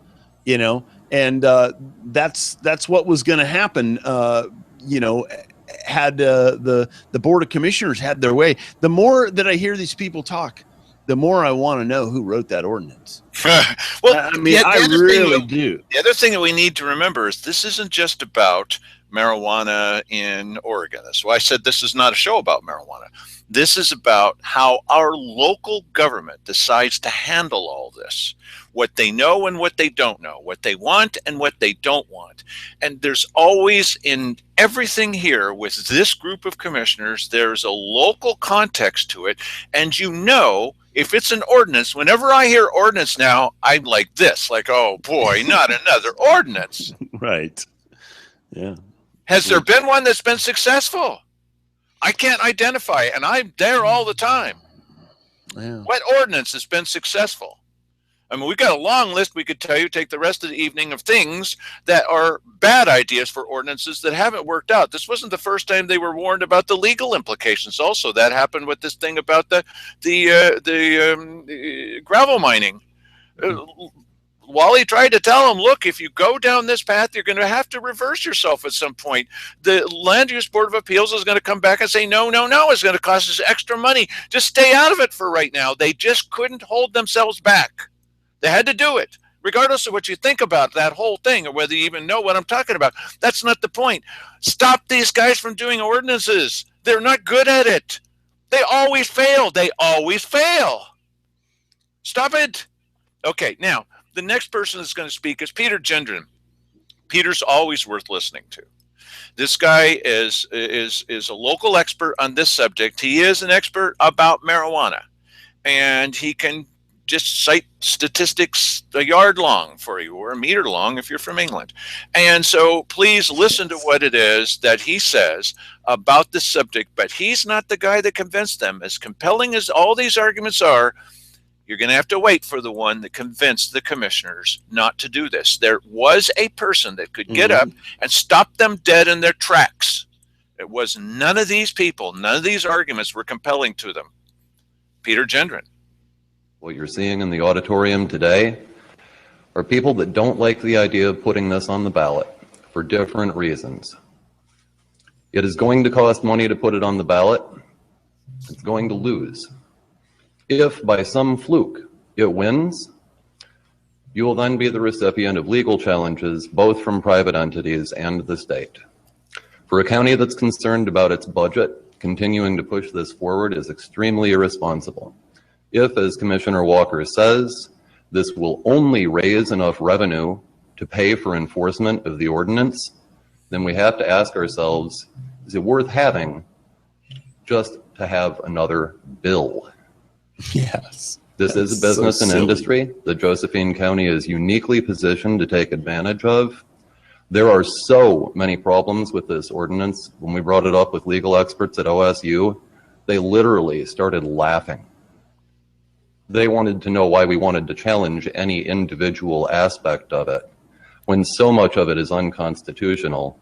and that's what was going to happen. had the Board of Commissioners had their way, the more that I hear these people talk, the more I want to know who wrote that ordinance.
Well,
I mean, I really do.
The other thing that we need to remember is this isn't just about marijuana in Oregon. That's why I said this is not a show about marijuana. This is about how our local government decides to handle all this, what they know and what they don't know, what they want and what they don't want. And there's always, in everything here with this group of commissioners, there's a local context to it. And you know, if it's an ordinance, whenever I hear ordinance now, I'm like this, like, oh boy, not another ordinance.
Right. Yeah.
Has there been one that's been successful? I can't identify it, and I'm there all the time.
Yeah.
What ordinance has been successful? I mean, we've got a long list we could tell you, take the rest of the evening, of things that are bad ideas for ordinances that haven't worked out. This wasn't the first time they were warned about the legal implications. Also, that happened with this thing about the gravel mining. Wally tried to tell him, look, if you go down this path, you're going to have to reverse yourself at some point. The Land Use Board of Appeals is going to come back and say, no, it's going to cost us extra money. Just stay out of it for right now. They just couldn't hold themselves back. They had to do it, regardless of what you think about that whole thing or whether you even know what I'm talking about. That's not the point. Stop these guys from doing ordinances. They're not good at it. They always fail. They always fail. Stop it. Okay, now, the next person that's going to speak is Peter Gendron. Peter's always worth listening to. This guy is a local expert on this subject. He is an expert about marijuana, and he can just cite statistics a yard long for you, or a meter long if you're from England. And so please listen to what it is that he says about this subject. But he's not the guy that convinced them. As compelling as all these arguments are, you're going to have to wait for the one that convinced the commissioners not to do this. There was a person that could get up and stop them dead in their tracks. It was none of these people. None of these arguments were compelling to them. Peter Gendron.
What you're seeing in the auditorium today are people that don't like the idea of putting this on the ballot for different reasons. It is going to cost money to put it on the ballot. It's going to lose. If by some fluke it wins, you will then be the recipient of legal challenges, both from private entities and the state. For a county that's concerned about its budget, continuing to push this forward is extremely irresponsible. If, as Commissioner Walker says, this will only raise enough revenue to pay for enforcement of the ordinance, then we have to ask ourselves, is it worth having just to have another bill?
Yes.
This is a business and industry that Josephine County is uniquely positioned to take advantage of. There are so many problems with this ordinance. When we brought it up with legal experts at OSU, they literally started laughing. They wanted to know why we wanted to challenge any individual aspect of it, when so much of it is unconstitutional.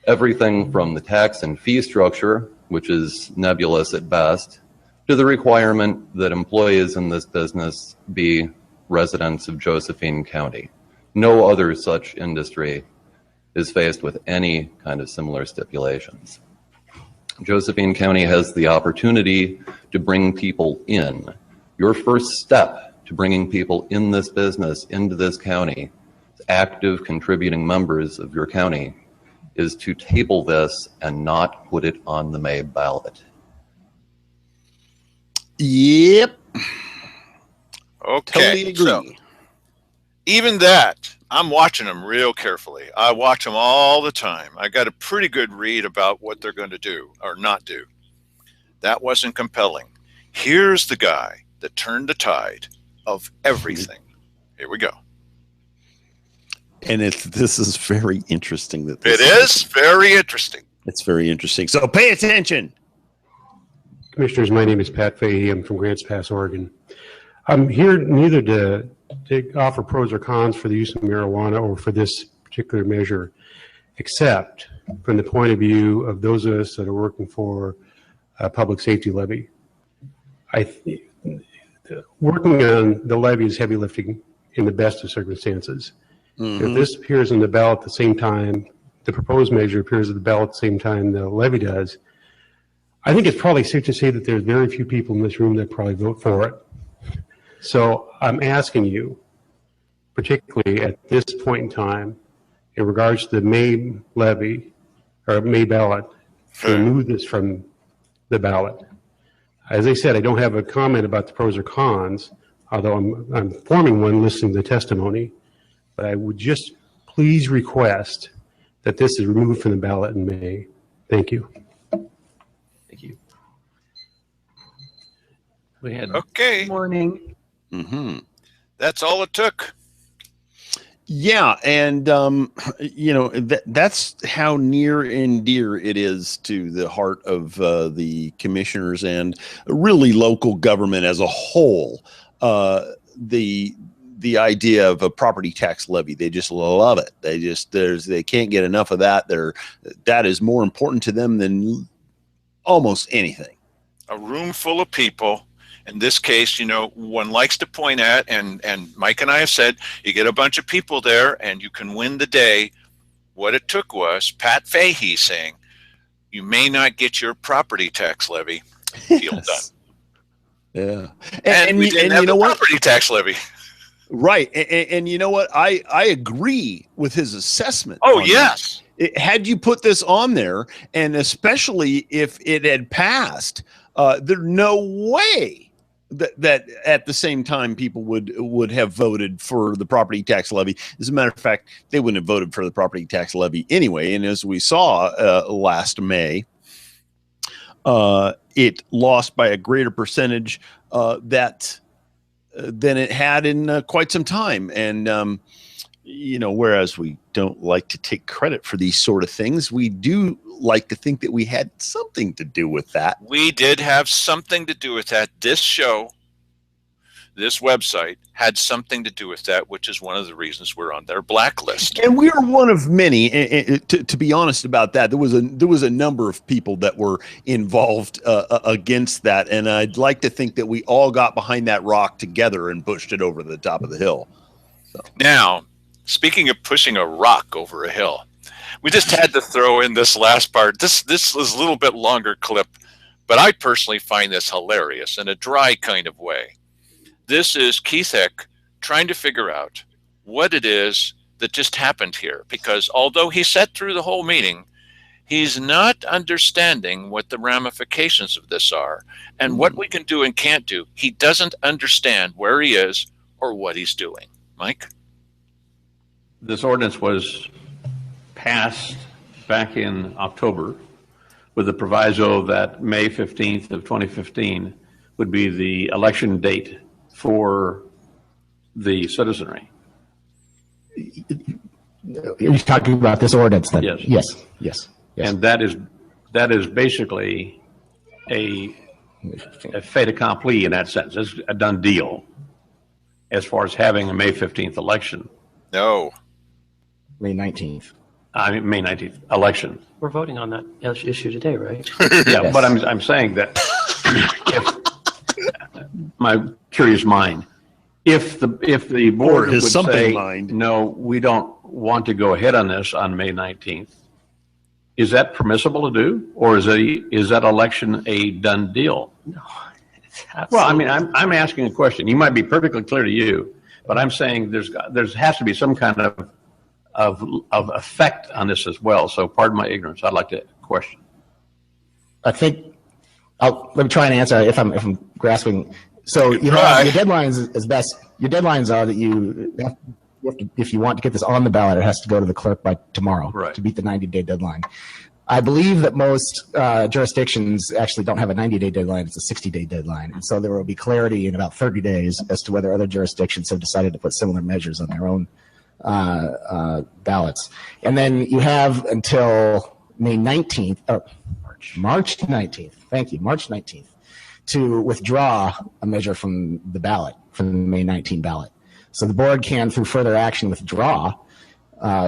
Everything from the tax and fee structure, which is nebulous at best, to the requirement that employees in this business be residents of Josephine County. No other such industry is faced with any kind of similar stipulations. Josephine County has the opportunity to bring people in. Your first step to bringing people in this business, into this county, active contributing members of your county, is to table this and not put it on the May ballot.
Yep.
Okay.
Totally agree.
So, even that, I'm watching them real carefully. I watch them all the time. I got a pretty good read about what they're going to do or not do. That wasn't compelling. Here's the guy that turned the tide of everything. Here we go.
And this is very interesting. That
it is very interesting.
It's very interesting. So pay attention.
Commissioners, my name is Pat Fahey. I'm from Grants Pass, Oregon. I'm here neither to offer pros or cons for the use of marijuana or for this particular measure, except from the point of view of those of us that are working for a public safety levy. Working on the levy is heavy lifting in the best of circumstances. If this appears in the ballot at the same time the proposed measure appears at the ballot at the same time the levy does, I think it's probably safe to say that there's very few people in this room that probably vote for it. So I'm asking you, particularly at this point in time, in regards to the May levy or May ballot, to remove this from the ballot. As I said, I don't have a comment about the pros or cons, although I'm forming one listening to the testimony, but I would just please request that this is removed from the ballot in May. Thank you.
Thank you. We had
Okay.
morning.
Mm-hmm.
That's all it took.
Yeah, and that's how near and dear it is to the heart of the commissioners and really local government as a whole. The idea of a property tax levy, they just love it. They can't get enough of that. That is more important to them than almost anything.
A room full of people. In this case, one likes to point at, and Mike and I have said, you get a bunch of people there and you can win the day. What it took was Pat Fahey saying, you may not get your property tax levy deal done.
Yeah.
And we didn't have the property tax levy.
Right. And you know what? I agree with his assessment.
Oh, yes.
Had you put this on there, and especially if it had passed, there's no way that at the same time people would have voted for the property tax levy. As a matter of fact, they wouldn't have voted for the property tax levy anyway. And as we saw last May, it lost by a greater percentage than it had in quite some time. And whereas we don't like to take credit for these sort of things, we do like to think that we had something to do with that.
We did have something to do with that. This show, this website had something to do with that, which is one of the reasons we're on their blacklist.
And we are one of many. To be honest about that, there was a number of people that were involved against that, and I'd like to think that we all got behind that rock together and pushed it over the top of the hill. So.
Now, speaking of pushing a rock over a hill, we just had to throw in this last part. This was a little bit longer clip, but I personally find this hilarious in a dry kind of way. This is Keith Eck trying to figure out what it is that just happened here, because although he sat through the whole meeting, he's not understanding what the ramifications of this are and what we can do and can't do. He doesn't understand where he is or what he's doing. Mike?
This ordinance was passed back in October with the proviso that May 15th of 2015 would be the election date for the citizenry.
You're talking about this ordinance then? Yes.
And that is basically a fait accompli in that sense. It's a done deal as far as having a May 15th election.
No.
May 19th.
I mean, May 19th election.
We're voting on that issue today, right?
Yeah,
Yes.
but I'm saying that if my curious mind, if the board would say, no, we don't want to go ahead on this on May 19th, is that permissible to do, or is that election a done deal?
No.
Well, I mean, I'm asking a question. You might be perfectly clear to you, but I'm saying there has to be some kind of effect on this as well. So pardon my ignorance. I'd like to question.
I think let me try and answer if I'm grasping. So you have your deadlines as best. Your deadlines are that you have to, if you want to get this on the ballot, it has to go to the clerk by tomorrow to beat the 90-day deadline. I believe that most jurisdictions actually don't have a 90-day deadline. It's a 60-day deadline. And so there will be clarity in about 30 days as to whether other jurisdictions have decided to put similar measures on their own ballots. And then you have until May 19th, March 19th. Thank you, March 19th, to withdraw a measure from the ballot, from the May 19 ballot. So the board can, through further action, withdraw,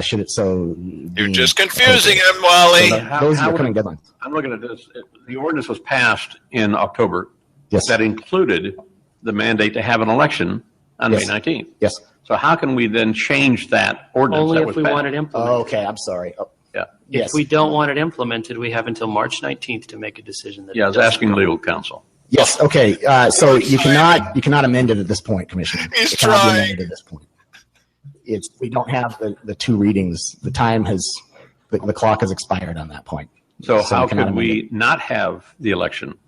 should it so.
You're just confusing him, Wally.
So those are your coming deadlines.
I'm looking at this. The ordinance was passed in October.
Yes.
That included the mandate to have an election on May 19th.
Yes.
So how can we then change that ordinance
Only
that
if
was
we
passed?
want it implemented.
Oh, okay, I'm sorry.
If we don't want it implemented, we have until March 19th to make a decision.
Yeah, I was asking legal counsel.
Yes, okay, so you cannot amend it at this point, Commissioner.
He's
It cannot be
trying.
amended at this point. We don't have the two readings. The time the clock has expired on that point.
So how
we cannot
could
amend
we not have the election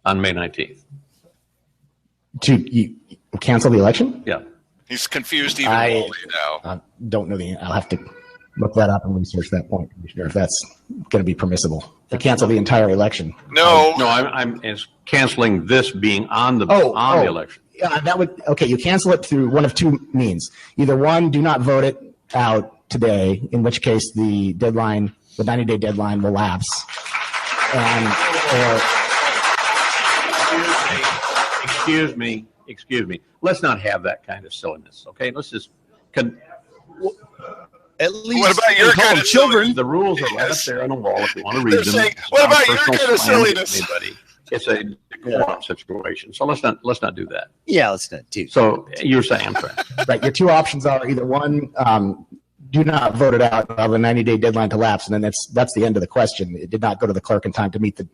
on May 19th?
you cancel the election?
Yeah.
He's confused even more now.
I don't know I'll have to look that up and research that point, Commissioner, if that's going to be permissible. To cancel the entire election.
No.
No, I'm canceling this being on the election.
Yeah, okay, you cancel it through one of two means. Either one, do not vote it out today, in which case the 90-day deadline will lapse.
Excuse me. Let's not have that kind of silliness, okay? Let's just,
At least
What about your kind of
children?
the rules are right up there on the wall if you want to read
They're
them.
saying,
It's
what
not
about your
personal
kind of
slam to
silliness?
anybody. It's a decorum situation. So let's not do that.
Yeah, let's not do.
So you're saying, I'm sorry.
Right, your two options are either one, do not vote it out, allow the 90-day deadline to lapse, and then that's the end of the question. It did not go to the clerk in time to meet the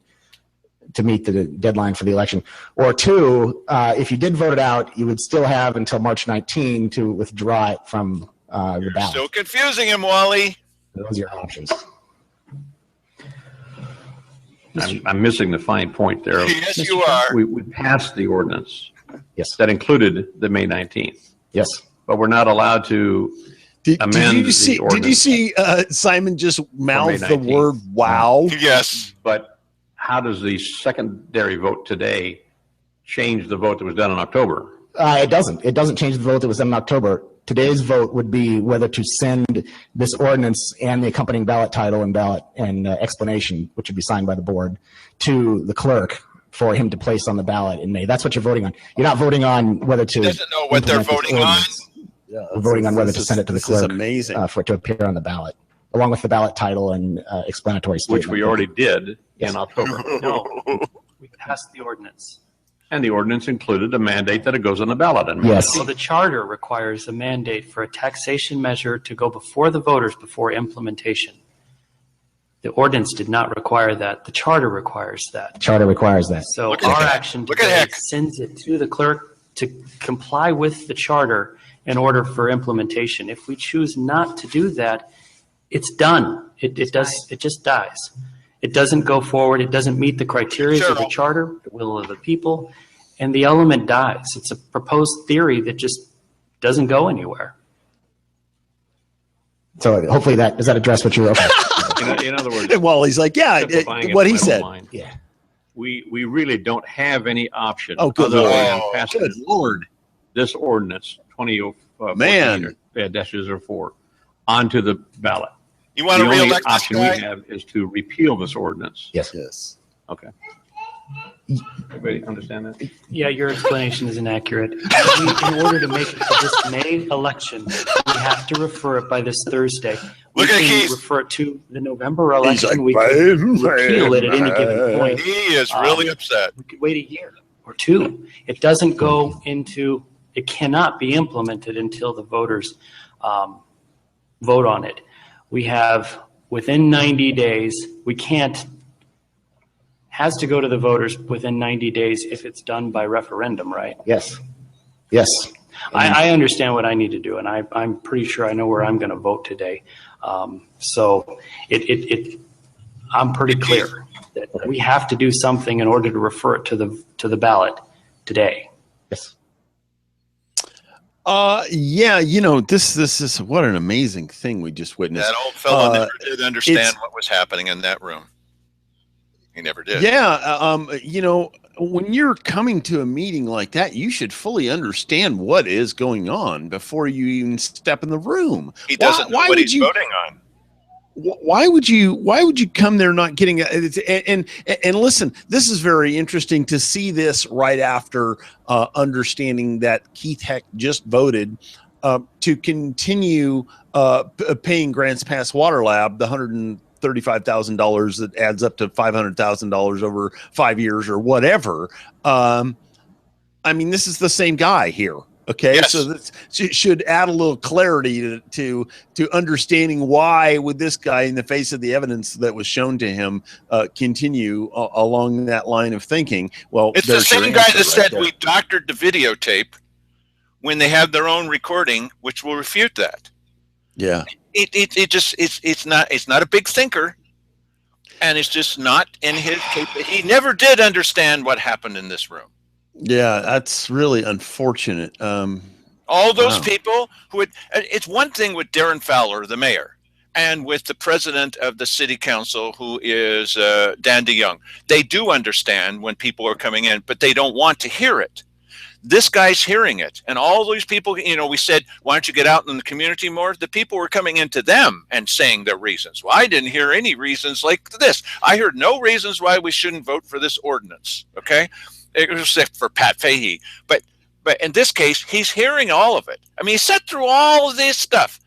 deadline for the election. Or two, if you did vote it out, you would still have until March 19 to withdraw it from the ballot.
Still confusing him, Wally.
Those are your options.
I'm missing the fine point there.
Yes, you are.
We passed the ordinance.
Yes.
That included the May 19th,
Yes.
but we're not allowed to amend
you see?
the ordinance.
Did you see Simon just mouth the
19th.
word "wow"?
Yes.
But how does the secondary vote today change the vote that was done in October?
It doesn't. It doesn't change the vote that was done in October. Today's vote would be whether to send this ordinance and the accompanying ballot title and explanation, which would be signed by the board, to the clerk for him to place on the ballot in May. That's what you're voting on. You're not voting on whether to.
He doesn't know what they're
implement this
voting on.
ordinance. We're voting on whether to send it to the clerk.
This is amazing.
For it to appear on the ballot, along with the ballot title and explanatory statement.
Which we already did
Yes.
in October.
No, we passed the ordinance.
And the ordinance included a mandate that it goes on the ballot in May.
Yes.
So the charter requires a mandate for a taxation measure to go before the voters before implementation. The ordinance did not require that. The charter requires that.
Charter requires that.
So
Look at
our
Heck.
action
Look at
today
Heck.
sends it to the clerk to comply with the charter in order for implementation. If we choose not to do that, it's done. It just dies. It doesn't go forward. It doesn't meet the criteria of the
Cheryl.
charter, the will of the people, and the element dies. It's a proposed theory that just doesn't go anywhere.
So hopefully does that address what you're okay?
In other words,
And Wally's like, yeah,
simplifying it
what
to
he
my
said.
own mind,
Yeah.
we really don't have any option
Oh, good
other
Lord.
than
Oh,
passing
Good Lord.
this ordinance 2014
Man.
-04 onto the ballot.
You want
The
to
only
reelect this
option we
guy?
have is to repeal this ordinance.
Yes.
Yes.
Okay. Everybody understand that?
Yeah, your explanation is inaccurate. In order to make it to this May election, we have to refer it by this Thursday. We
Look at
can
Keith.
refer it to the November
He's
election.
like,
We could repeal it at any
"Man,
given point.
He is really upset.
We could wait a year or two. It doesn't go into, it cannot be implemented until the voters vote on it. We have, within 90 days, has to go to the voters within 90 days if it's done by referendum, right?
Yes. Yes.
I understand what I need to do, and I'm pretty sure I know where I'm going to vote today. So I'm pretty clear that we have to do something in order to refer it to the ballot today.
Yes.
Yeah, this is what an amazing thing we just witnessed.
That old fellow never did understand what was happening in that room. He never did.
Yeah, when you're coming to a meeting like that, you should fully understand what is going on before you even step in the room.
He doesn't know what he's voting on.
Why would you come there not getting and listen, this is very interesting to see this right after understanding that Keith Heck just voted to continue paying Grants Pass Water Lab the $135,000 that adds up to $500,000 over 5 years or whatever. I mean, this is the same guy here. Okay,
Yes.
so this should add a little clarity to understanding why would this guy, in the face of the evidence that was shown to him, continue along that line of thinking. Well,
It's the
there's your
same guy
answer
that
right
said
there.
we doctored the videotape when they have their own recording, which will refute that.
Yeah.
It's not a big thinker, and it's just not in his he never did understand what happened in this room.
Yeah, that's really unfortunate.
All those
Wow.
people who had, it's one thing with Darren Fowler, the mayor, and with the president of the city council, who is Dan DeYoung. They do understand when people are coming in, but they don't want to hear it. This guy's hearing it. And all these people, you know, we said, why don't you get out in the community more? The people were coming into them and saying their reasons. Well, I didn't hear any reasons like this. I heard no reasons why we shouldn't vote for this ordinance. Okay. Except for Pat Fahey. But in this case, he's hearing all of it. I mean, he sat through all of this stuff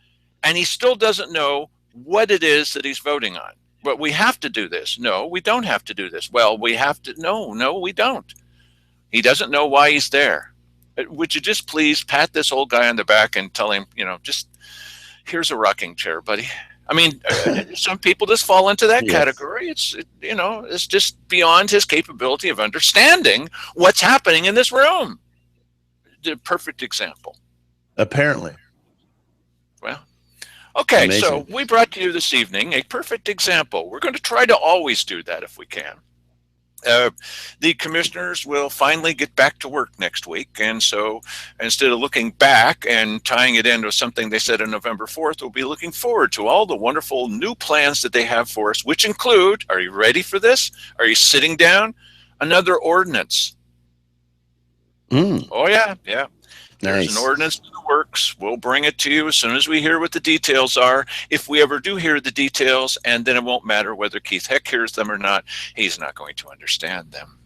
and he still doesn't know what it is that he's voting on. But we have to do this. No, we don't have to do this. Well, we have to. No, we don't. He doesn't know why he's there. Would you just please pat this old guy on the back and tell him, you know, just here's a rocking chair, buddy. I mean, some people just fall into that category. You know, it's just beyond his capability of understanding what's happening in this room. The perfect example.
Apparently.
Well, okay.
Amazing.
So we brought to you this evening a perfect example. We're going to try to always do that if we can. The commissioners will finally get back to work next week. And so instead of looking back and tying it into something they said on November 4th, we'll be looking forward to all the wonderful new plans that they have for us, which include, are you ready for this? Are you sitting down? Another ordinance. Oh, yeah. Yeah. There's
Nice.
an ordinance in the works. We'll bring it to you as soon as we hear what the details are. If we ever do hear the details, and then it won't matter whether Keith Heck hears them or not, he's not going to understand them.